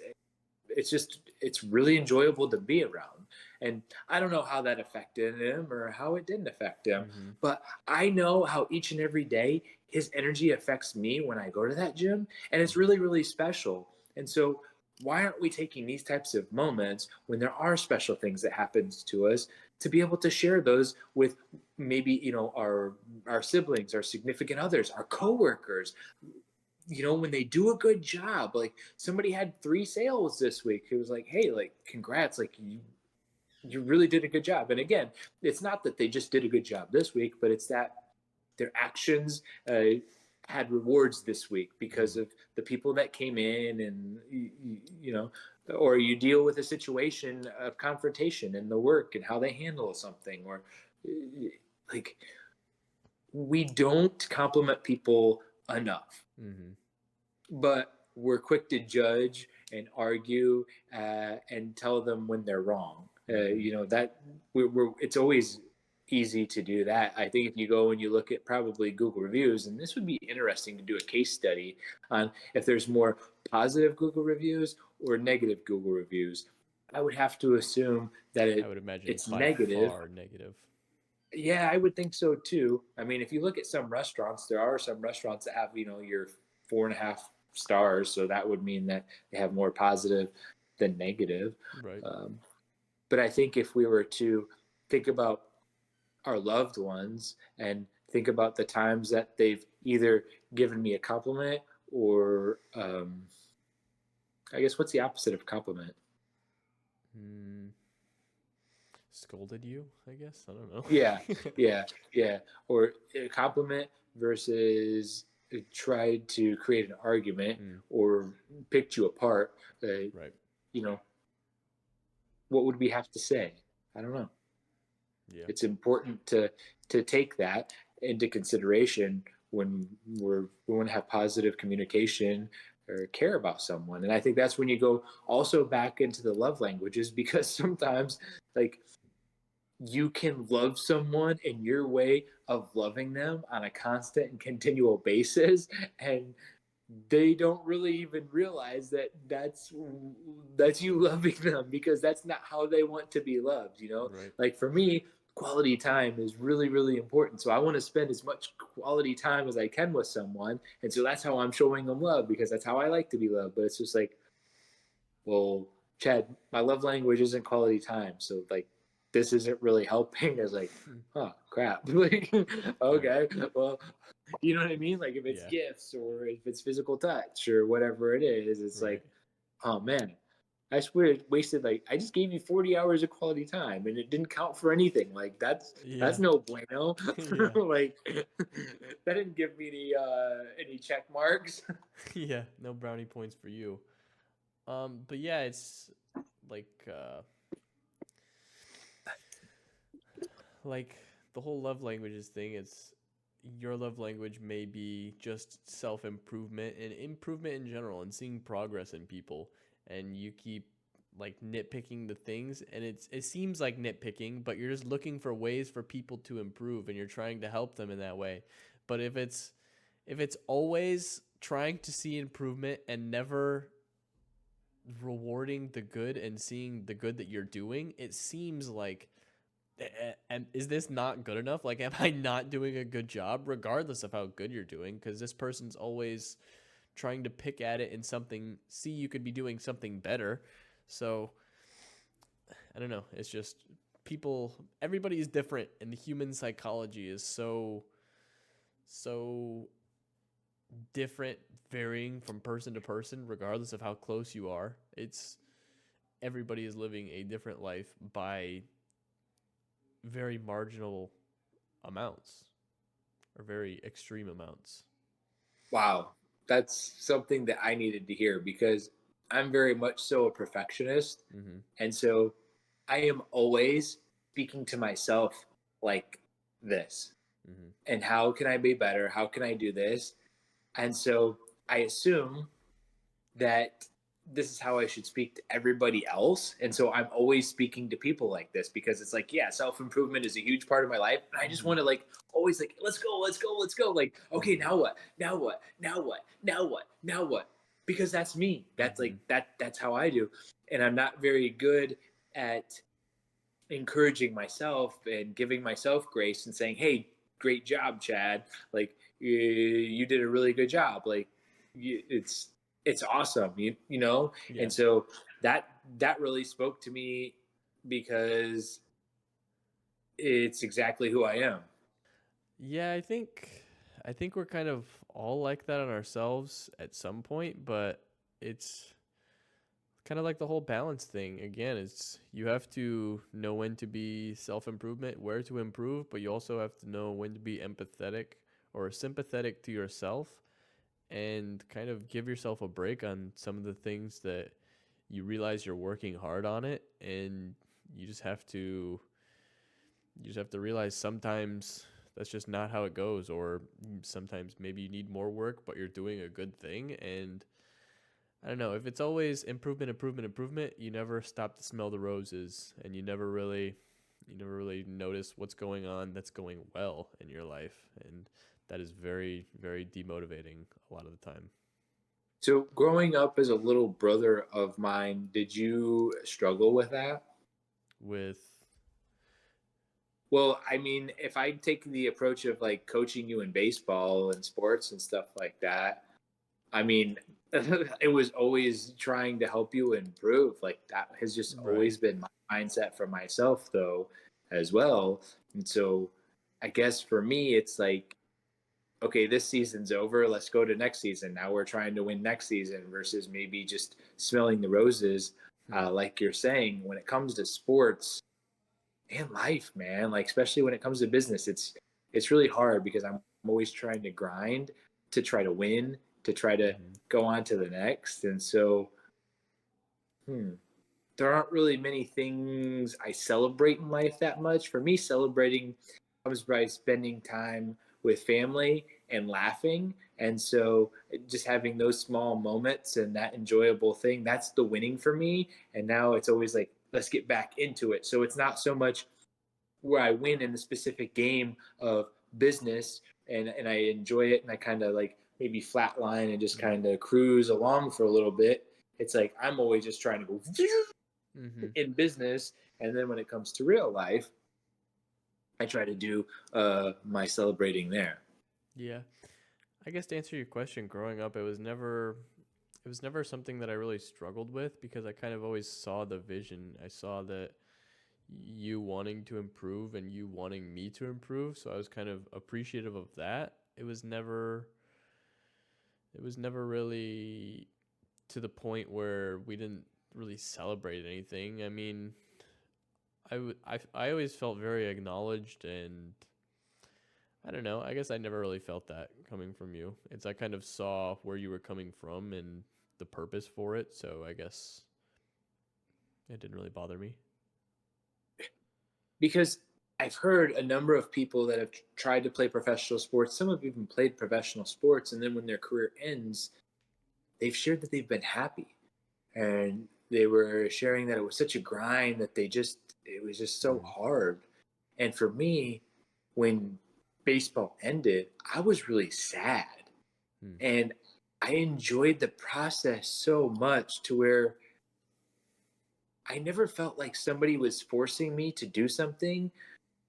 really enjoyable to be around. And I don't know how that affected him or how it didn't affect him, Mm-hmm. but I know how each and every day his energy affects me when I go to that gym. And it's Mm-hmm. really, really special. And so, why aren't we taking these types of moments when there are special things that happens to us to be able to share those with maybe our siblings, our significant others, our coworkers, when they do a good job. Like somebody had 3 sales this week. It was like, hey, like congrats, like you really did a good job. And again, it's not that they just did a good job this week, but it's that their actions had rewards this week because of the people that came in. And or you deal with a situation of confrontation in the work and how they handle something. Or like, we don't compliment people enough, Mm-hmm. but we're quick to judge and argue and tell them when they're wrong. Mm-hmm. That it's always easy to do that. I think if you go and you look at probably Google reviews, and this would be interesting to do a case study on if there's more positive Google reviews or negative Google reviews. I would have to assume that I would imagine it's by negative. far negative. Yeah, I would think so too. I mean, if you look at some restaurants, there are some restaurants that have, your 4.5 stars. So that would mean that they have more positive than negative. Right. Um, but I think if we were to think about our loved ones and think about the times that they've either given me a compliment or, I guess, what's the opposite of compliment? Mm, scolded you, I guess. I don't know. Yeah, yeah, yeah. Or a compliment versus tried to create an argument Mm, or picked you apart. right. You know, what would we have to say? I don't know. Yeah. It's important to take that into consideration when we want to have positive communication or care about someone. And I think that's when you go also back into the love languages, because sometimes, like, you can love someone in your way of loving them on a constant and continual basis, and they don't really even realize that that's you loving them, because that's not how they want to be loved. Right. Like for me, quality time is really, really important, so I want to spend as much quality time as I can with someone, and so that's how I'm showing them love, because that's how I like to be loved. But it's just like, well, Chad, my love language isn't quality time. So like, this isn't really helping. It's like, oh crap. Like, Right. okay, well, you know what I mean? Like if it's Yeah. gifts or if it's physical touch or whatever it is, it's Right. like, oh man, I swear it wasted, like, I just gave you 40 hours of quality time and it didn't count for anything. Like that's Yeah. no bueno. Yeah. Like that didn't give me any check marks. Yeah. No brownie points for you. But yeah, it's like like the whole love languages thing. It's your love language may be just self improvement and improvement in general and seeing progress in people, and you keep like nitpicking the things, and it seems like nitpicking, but you're just looking for ways for people to improve and you're trying to help them in that way. But if it's always trying to see improvement and never rewarding the good and seeing the good that you're doing, it seems like, and is this not good enough? Like, am I not doing a good job, regardless of how good you're doing? Because this person's always trying to pick at it in something. See, you could be doing something better. So, I don't know. It's just people. Everybody is different, and the human psychology is so different, varying from person to person, regardless of how close you are. It's everybody is living a different life by very marginal amounts or very extreme amounts. Wow, that's something that I needed to hear, because I'm very much so a perfectionist. Mm-hmm. And so I am always speaking to myself like this. Mm-hmm. And how can I be better? How can I do this? And so I assume that this is how I should speak to everybody else. And so I'm always speaking to people like this, because it's like, yeah, self improvement is a huge part of my life. And I just Mm-hmm. want to, like, always like, let's go, let's go, let's go. Like, okay, Mm-hmm. now what? Now what? Now what? Now what? Now what? Because that's me. That's Mm-hmm. like, that's how I do. And I'm not very good at encouraging myself and giving myself grace and saying, "Hey, great job, Chad. Like you did a really good job. Like it's awesome. You know." Yeah. And so that really spoke to me because it's exactly who I am. Yeah, I think we're kind of all like that on ourselves at some point, but it's kind of like the whole balance thing. Again, it's you have to know when to be self-improvement, where to improve, but you also have to know when to be empathetic or sympathetic to yourself and kind of give yourself a break on some of the things that you realize you're working hard on it, and you just have to you just have to realize sometimes that's just not how it goes, or sometimes maybe you need more work but you're doing a good thing. And I don't know, if it's always improvement, improvement, improvement, you never stop to smell the roses, and you never really notice what's going on that's going well in your life, and that is very, very demotivating a lot of the time. So, growing up as a little brother of mine, did you struggle with that? With Well, I mean, if I take the approach of like coaching you in baseball and sports and stuff like that, I mean, it was always trying to help you improve. Like that has just right. always been my mindset for myself, though, as well. And so I guess for me, it's like, okay, this season's over. Let's go to next season. Now we're trying to win next season versus maybe just smelling the roses. Hmm. Like you're saying, when it comes to sports, and life, man. Like especially when it comes to business, it's really hard because I'm always trying to grind to try to win, to try to Hmm. go on to the next. And so, hmm, there aren't really many things I celebrate in life that much. For me, celebrating comes by spending time with family and laughing. And so, just having those small moments and that enjoyable thing, that's the winning for me. And now it's always like, let's get back into it. So, it's not so much where I win in the specific game of business and I enjoy it and I kind of like maybe flatline and just Hmm. kind of cruise along for a little bit. It's like I'm always just trying to go Hmm. in business, and then when it comes to real life, I try to do my celebrating there. Yeah. I guess to answer your question, growing up, it was never something that I really struggled with, because I kind of always saw the vision. I saw that you wanting to improve and you wanting me to improve, so I was kind of appreciative of that. It was never really to the point where we didn't really celebrate anything. I mean, I always felt very acknowledged, and I don't know. I guess I never really felt that coming from you. It's I kind of saw where you were coming from and the purpose for it, so I guess it didn't really bother me. Because I've heard a number of people that have tried to play professional sports. Some have even played professional sports, and then when their career ends, they've shared that they've been happy, and they were sharing that it was such a grind that it was just so Mm. hard. And for me, when baseball ended, I was really sad, Hmm. and I enjoyed the process so much to where I never felt like somebody was forcing me to do something,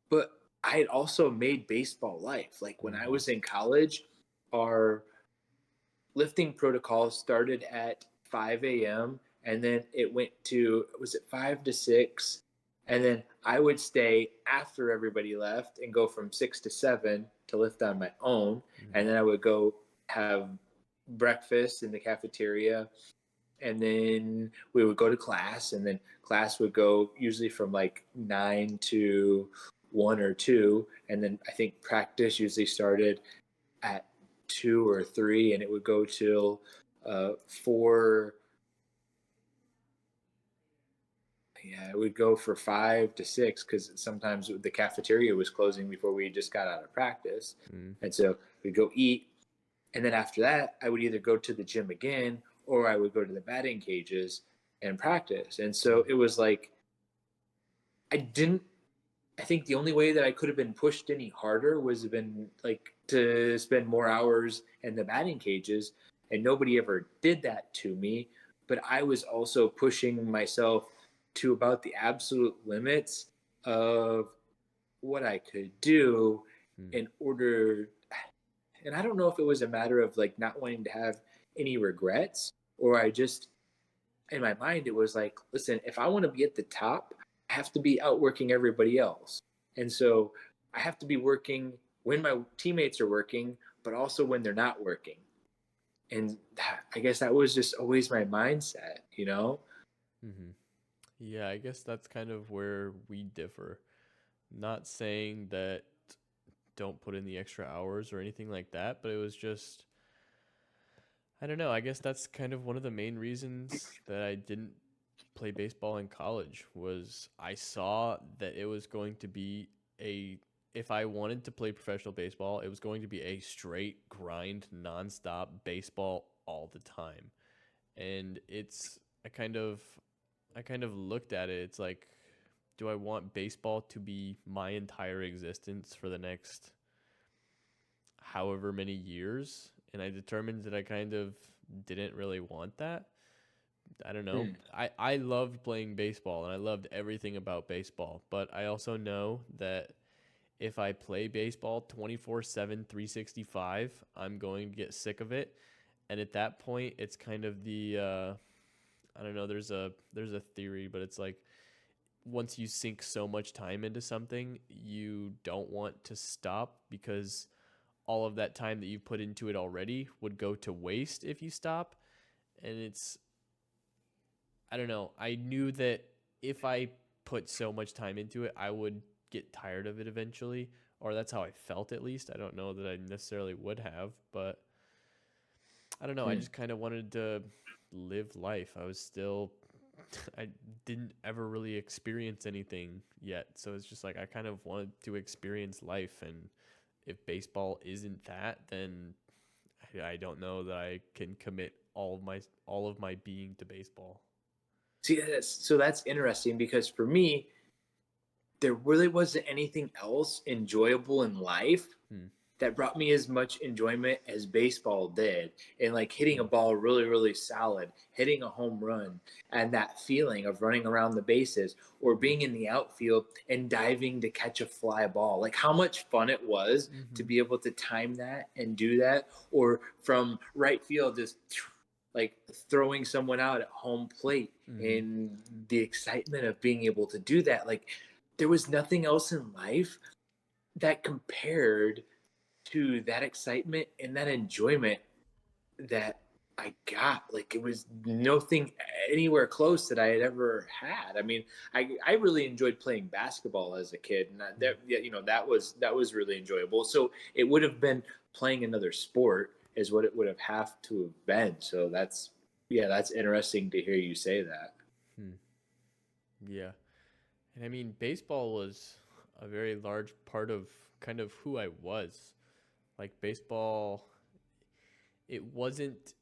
but I had also made baseball life. Like when I Mm-hmm. was in college, our lifting protocol started at 5 a.m. and then it went to, was it 5 to 6? And then I would stay after everybody left and go from 6 to 7 to lift on my own. Mm-hmm. And then I would go have breakfast in the cafeteria. And then we would go to class. And then class would go usually from like 9 to 1 or 2. And then I think practice usually started at 2 or 3, and it would go till 4. Yeah, it would go for 5 to 6 because sometimes the cafeteria was closing before we just got out of practice, Mm-hmm. and so we'd go eat, and then after that, I would either go to the gym again or I would go to the batting cages and practice. And so it was like I didn't. I think the only way that I could have been pushed any harder was been like to spend more hours in the batting cages, and nobody ever did that to me. But I was also pushing myself to about the absolute limits, of what I could do Hmm. in order. And I don't know if it was a matter of like not wanting to have any regrets, or I just, in my mind, it was like, listen, if I want to be at the top, I have to be outworking everybody else. And so I have to be working when my teammates are working, but also when they're not working. And I guess that was just always my mindset, you know? Hmm. Yeah, I guess that's kind of where we differ. Not saying that don't put in the extra hours or anything like that, but it was just, I don't know. I guess that's kind of one of the main reasons that I didn't play baseball in college was I saw that it was going to be a if I wanted to play professional baseball, it was going to be a straight grind nonstop baseball all the time. And it's I kind of looked at it. It's like, do I want baseball to be my entire existence for the next however many years? And I determined that I kind of didn't really want that. I don't know. Hmm. I loved playing baseball and I loved everything about baseball, but I also know that if I play baseball 24/7, 365, I'm going to get sick of it. And at that point, it's kind of the I don't know, there's a theory, but it's like once you sink so much time into something, you don't want to stop because all of that time that you've put into it already would go to waste if you stop. And it's I don't know. I knew that if I put so much time into it, I would get tired of it eventually, or that's how I felt at least. I don't know that I necessarily would have, but I don't know. I Hmm. just kind of wanted to live life. I was still I didn't ever really experience anything yet. So it's just like I kind of wanted to experience life, and if baseball isn't that, then I don't know that I can commit all of my being to baseball. See, so that's interesting because for me, there really wasn't anything else enjoyable in life Hmm. that brought me as much enjoyment as baseball did. And like hitting a Hmm. ball really, really solid, hitting a home run, and that feeling of running around the bases or Hmm. being in the outfield and diving to catch a fly ball. Like how much fun it was to Hmm. be able to time that and do that, or from right field, just like throwing someone out at home plate Hmm. and the excitement of being able to do that. Like there was nothing else in life that compared to that excitement and that enjoyment that I got. Like it was nothing anywhere close that I had ever had. I mean, I really enjoyed playing basketball as a kid, and that yeah, you know that was really enjoyable. So it would have been playing another sport is what it would have to have been. So that's yeah, that's interesting to hear you say that. Hmm. Yeah. And I mean, baseball was a very large part of kind of who I was. Like it wasn't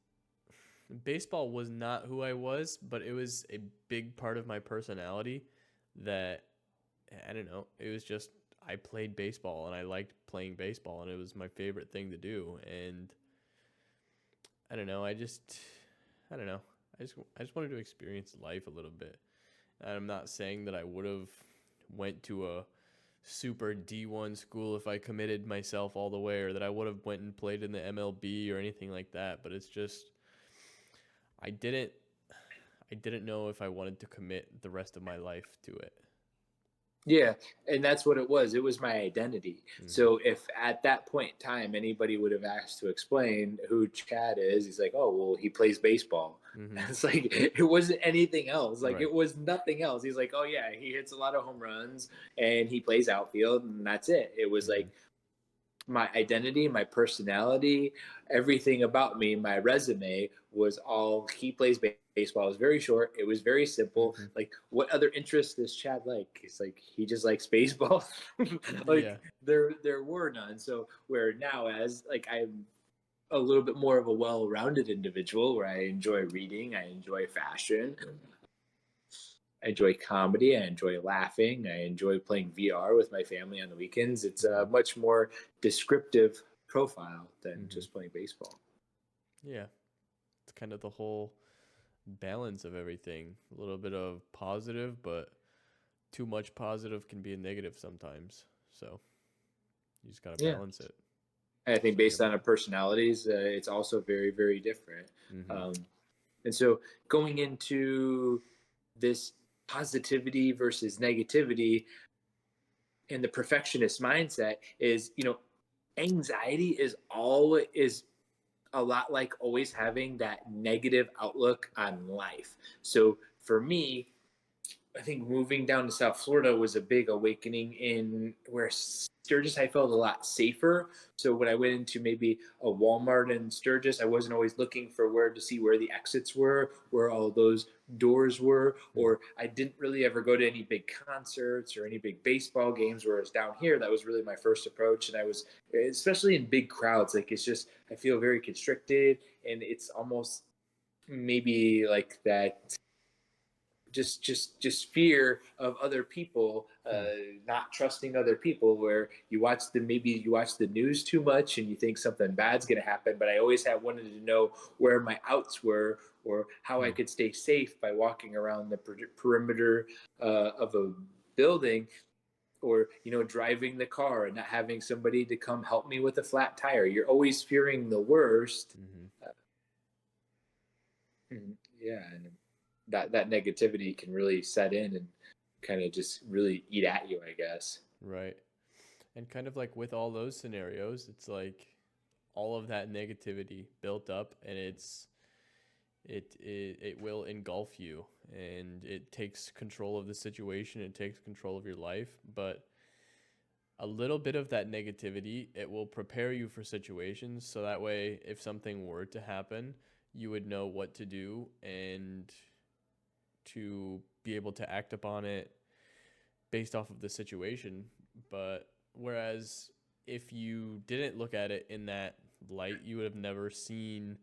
baseball was not who I was, but it was a big part of my personality that I don't know, it was just I played baseball and I liked playing baseball and it was my favorite thing to do and I don't know, I don't know. I just wanted to experience life a little bit. And I'm not saying that I would have went to a super D1 school if I committed myself all the way or that I would have went and played in the MLB or anything like that, but it's just I didn't I didn't know if I wanted to commit the rest of my life to it. Yeah, and that's what it was. It was my identity. Mhm. So if at that point in time anybody would have asked to explain who Chad is, he's like, "Oh, well, he plays baseball." Mhm. It's like it wasn't anything else. Like Right. it was nothing else. He's like, "Oh yeah, he hits a lot of home runs and he plays outfield and that's it." It was Mhm. like my identity, my personality, everything about me, my resume was all he plays baseball. It was very short. It was very simple. Mhm. Like, what other interests does Chad like? It's like he just likes baseball. Yeah. Like there were none. So where now as like I'm a little bit more of a well-rounded individual where I enjoy reading, I enjoy fashion, I enjoy comedy. I enjoy laughing. I enjoy playing VR with my family on the weekends. It's a Mhm. much more descriptive profile than Mhm. just playing baseball. Yeah. It's kind of the whole balance of everything. A little bit of positive but too much positive can be a negative sometimes. So you just got to Yeah. balance it. And I think So based on our personalities, it's also very, very different. mm-hmm. Um, and so going into this positivity versus negativity and the perfectionist mindset is, anxiety is a lot like always having that negative outlook on life. So for me, I think moving down to South Florida was a big awakening in where Sturgis I felt a lot safer. So when I went into maybe a Walmart in Sturgis, I wasn't always looking for where to see where the exits were, where all those doors were, or I didn't really ever go to any big concerts or any big baseball games. Whereas down here, that was really my first approach, and I was especially in big crowds. Like it's just I feel very constricted, and it's almost maybe like that just fear of other people, not trusting other people, where maybe you watch the news too much and you think something bad's going to happen. But I always had wanted to know where my outs were, or how I could stay safe by walking around the perimeter of a building, or driving the car and not having somebody to come help me with a flat tire. You're always fearing the worst. Mm-hmm. Yeah, and that negativity can really set in and kind of just really eat at you, I guess. Right. And kind of like with all those scenarios, it's like all of that negativity built up, and it will engulf you, and it takes control of the situation, it takes control of your life. But a little bit of that negativity, it will prepare you for situations, so that way if something were to happen, you would know what to do and to be able to act upon it based off of the situation. But whereas if you didn't look at it in that light, you would have never seen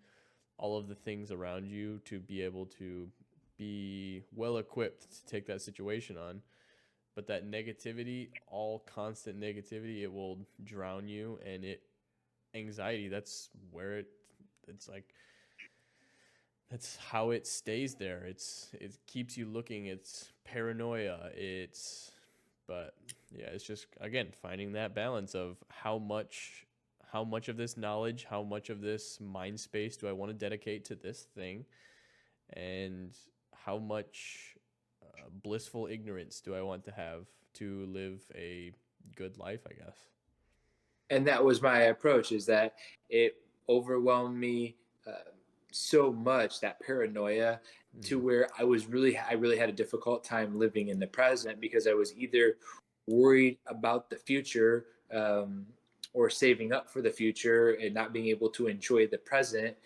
all of the things around you to be able to be well equipped to take that situation on. But that negativity, all constant negativity, it will drown you, and anxiety, that's where it's like that's how it stays there. It keeps you looking. It's paranoia. But yeah, it's just again finding that balance of how much of this knowledge, how much of this mind space do I want to dedicate to this thing, and how much blissful ignorance do I want to have to live a good life, I guess. And that was my approach, is that it overwhelmed me uh, so much, that paranoia, to Mm-hmm. where I really had a difficult time living in the present, because I was either worried about the future, or saving up for the future and not being able to enjoy the present.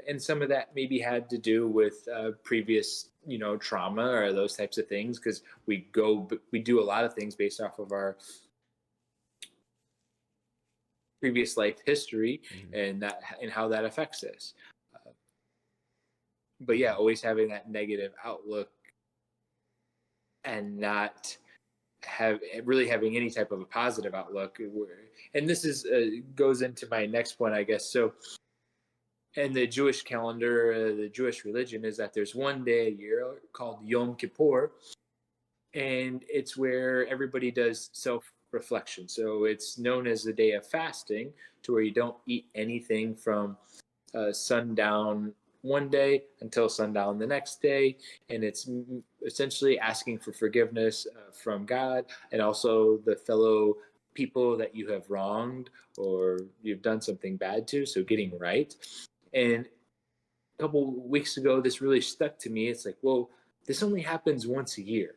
And some of that maybe had to do with previous trauma or those types of things, because we do a lot of things based off of our previous life history, Mm-hmm. and how that affects us. Uh, but yeah, Mm-hmm. always having that negative outlook and not having any type of a positive outlook. And this is goes into my next point, I guess. So, in the Jewish calendar, the Jewish religion, is that there's one day a year called Yom Kippur, and it's where everybody does self reflection. So it's known as the day of fasting, to where you don't eat anything from sundown one day until sundown the next day, and it's essentially asking for forgiveness from God, and also the fellow people that you have wronged or you've done something bad to. So getting Mm-hmm. right. And a couple weeks ago, this really stuck to me. It's like, well, this only happens once a year.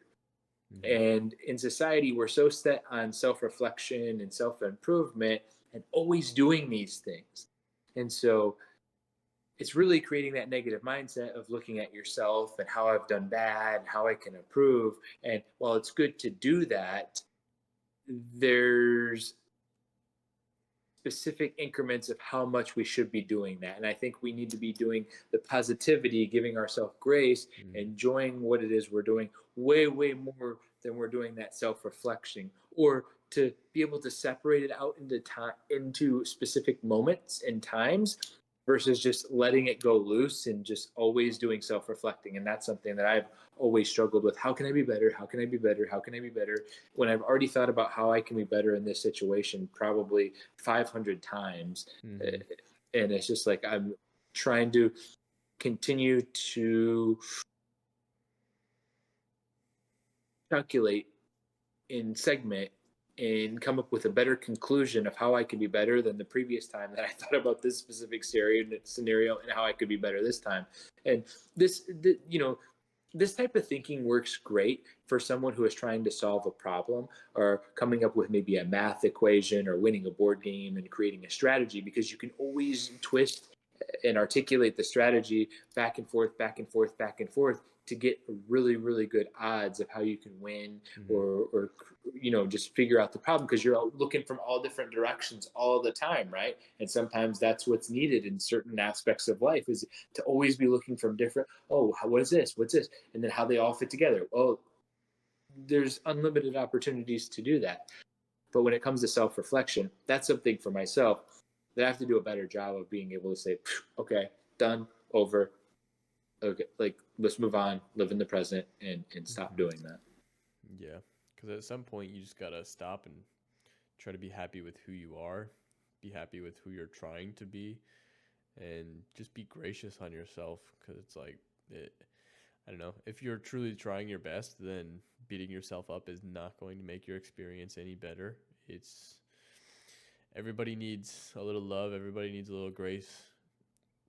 Mm-hmm. And in society, we're so set on self reflection and self improvement and always doing these things. And so it's really creating that negative mindset of looking at yourself and how I've done bad, how I can improve. And while it's good to do that, there's specific increments of how much we should be doing that. And I think we need to be doing the positivity, giving ourselves grace, Mm-hmm. enjoying what it is we're doing way, way more than we're doing that self reflection, or to be able to separate it out into time, into specific moments and times, versus just letting it go loose and just always doing self-reflecting. And that's something that I've always struggled with. How can I be better? How can I be better? How can I be better? When I've already thought about how I can be better in this situation probably 500 times. Mm-hmm. And it's just like I'm trying to continue to calculate and segment and come up with a better conclusion of how I could be better than the previous time that I thought about this specific scenario and how I could be better this time. And this type of thinking works great for someone who is trying to solve a problem or coming up with maybe a math equation or winning a board game and creating a strategy, because you can always twist and articulate the strategy back and forth, back and forth, back and forth to get really, really good odds of how you can win, Mm-hmm. or just figure out the problem, because you're looking from all different directions all the time, right? And sometimes that's what's needed in certain aspects of life, is to always be looking from different, what is this? What's this? And then how they all fit together. Well, there's unlimited opportunities to do that. But when it comes to self-reflection, that's something for myself that I have to do a better job of being able to say, okay, done, over, okay, like let's move on, live in the present, and stop Mm-hmm. doing that. Yeah, because at some point you just gotta stop and try to be happy with who you are, be happy with who you're trying to be, and just be gracious on yourself. Because it's like, I don't know, if you're truly trying your best, then beating yourself up is not going to make your experience any better. It's Everybody needs a little love, everybody needs a little grace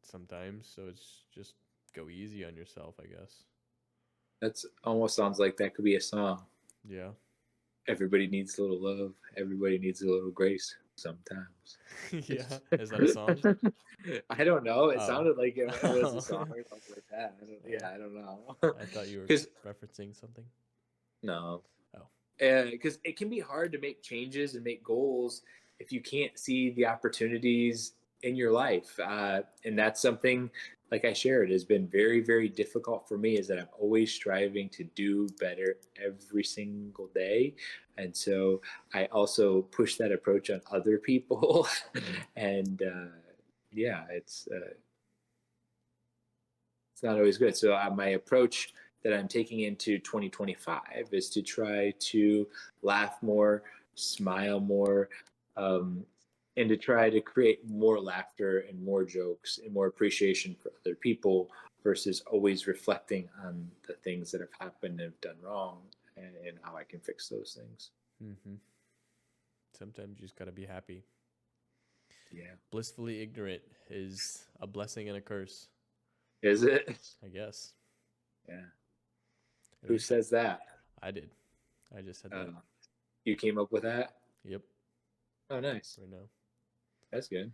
sometimes. So it's just go easy on yourself, I guess. That's almost sounds like that could be a song. Yeah. Everybody needs a little love. Everybody needs a little grace sometimes. Yeah. Is that a song? I don't know. It Oh. sounded like it was a Oh. song or something like that. Oh. I don't know. I thought you were Because referencing something. no, Oh. because it can be hard to make changes and make goals if you can't see the opportunities in your life, and that's something, like I shared, has been very, very difficult for me, is that I'm always striving to do better every single day. And so I also push that approach on other people. Mm-hmm. And yeah, it's not always good. So my approach that I'm taking into 2025 is to try to laugh more, smile more, um, and to try to create more laughter and more jokes and more appreciation for other people, versus always reflecting on the things that have happened and have done wrong, and how I can fix those things. Mm-hmm. Sometimes you just gotta be happy. Yeah. Blissfully ignorant is a blessing and a curse, Is it? I guess. Yeah. At Who least says that? I did. I just said that. Uh, you came up with that? Yep. Oh, nice. Right now. That's good.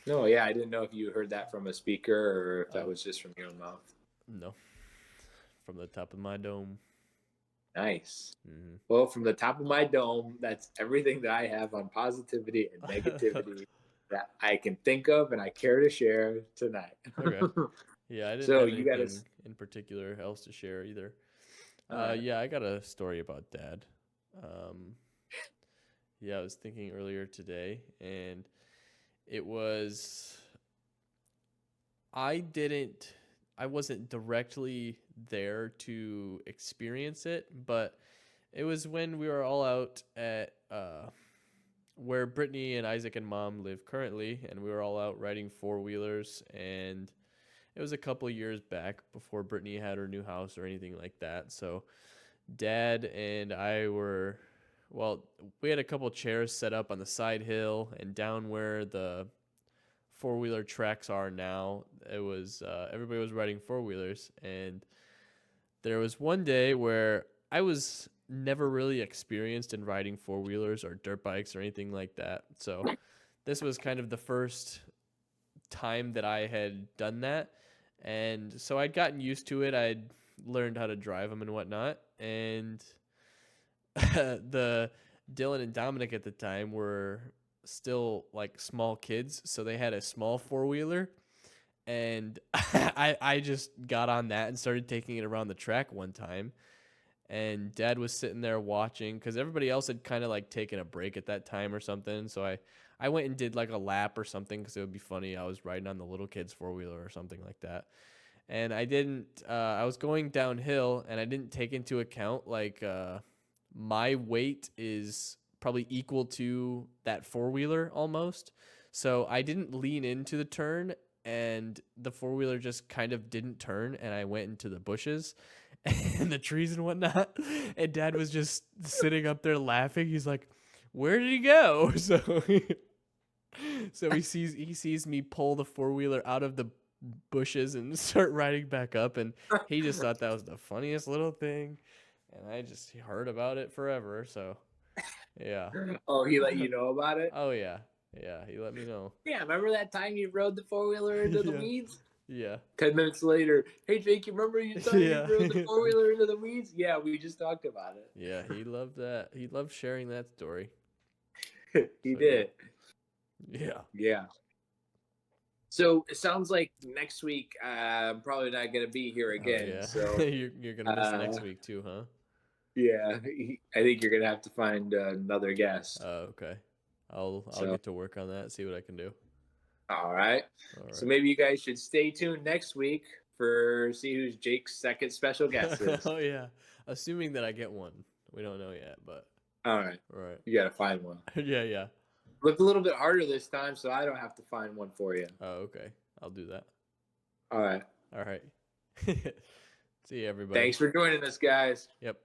No, yeah, I didn't know if you heard that from a speaker or if that Oh, was just from your own mouth. no. From the top of my dome. Nice. Mm-hmm. Well, from the top of my dome, that's everything that I have on positivity and negativity that I can think of and I care to share tonight. Okay. Yeah, I didn't So have you got to. anything in particular else to share either. All right. Yeah, I got a story about Dad. Um, yeah, I was thinking earlier today, and it was I didn't I wasn't directly there to experience it, but it was when we were all out at where Brittany and Isaac and Mom live currently, and we were all out riding four wheelers, and it was a couple years back before Brittany had her new house or anything like that. So Dad and I were, well, we had a couple chairs set up on the side hill and down where the four wheeler tracks are now. It was everybody was riding four wheelers, and there was one day where I was never really experienced in riding four wheelers or dirt bikes or anything like that. So this was kind of the first time that I had done that. And so I'd gotten used to it. I'd learned how to drive them and whatnot. And the Dylan and Dominic at the time were still like small kids. So they had a small four wheeler. And I just got on that and started taking it around the track one time. and Dad was sitting there watching because everybody else had kind of like taken a break at that time or something. So I went and did like a lap or something because it would be funny. I was riding on the little kid's four-wheeler or something like that. And I didn't, I was going downhill and I didn't take into account like my weight is probably equal to that four-wheeler almost. So I didn't lean into the turn and the four-wheeler just kind of didn't turn and I went into the bushes and the trees and whatnot. And Dad was just sitting up there laughing. He's like, "Where did he go?" So he sees me pull the four-wheeler out of the bushes and start riding back up, and he just thought that was the funniest little thing, and I just heard about it forever. So yeah. Oh, he let you know about it? Oh yeah, he let me know. Yeah, remember that time you rode the four-wheeler into the Yeah. weeds? Yeah. 10 minutes later, hey Jake, you remember you time Yeah. you rode the four-wheeler into the weeds? Yeah, we just talked about it. Yeah, he loved that. He loved sharing that story. He So, did. Yeah. Yeah. So it sounds like next week I'm probably not going to be here again. Oh, yeah. So you're gonna miss next week too, huh? yeah, I think you're going to have to find another guest. Oh, okay. I'll So- get to work on that. See what I can do. All right. All right. So maybe you guys should stay tuned next week for see who's Jake's second special guest is. Oh yeah. Assuming that I get one. We don't know yet, but All right. all right. You got to find one. Yeah. Look a little bit harder this time so I don't have to find one for you. Oh, okay. I'll do that. All right. All right. See you, everybody. Thanks for joining us, guys. Yep.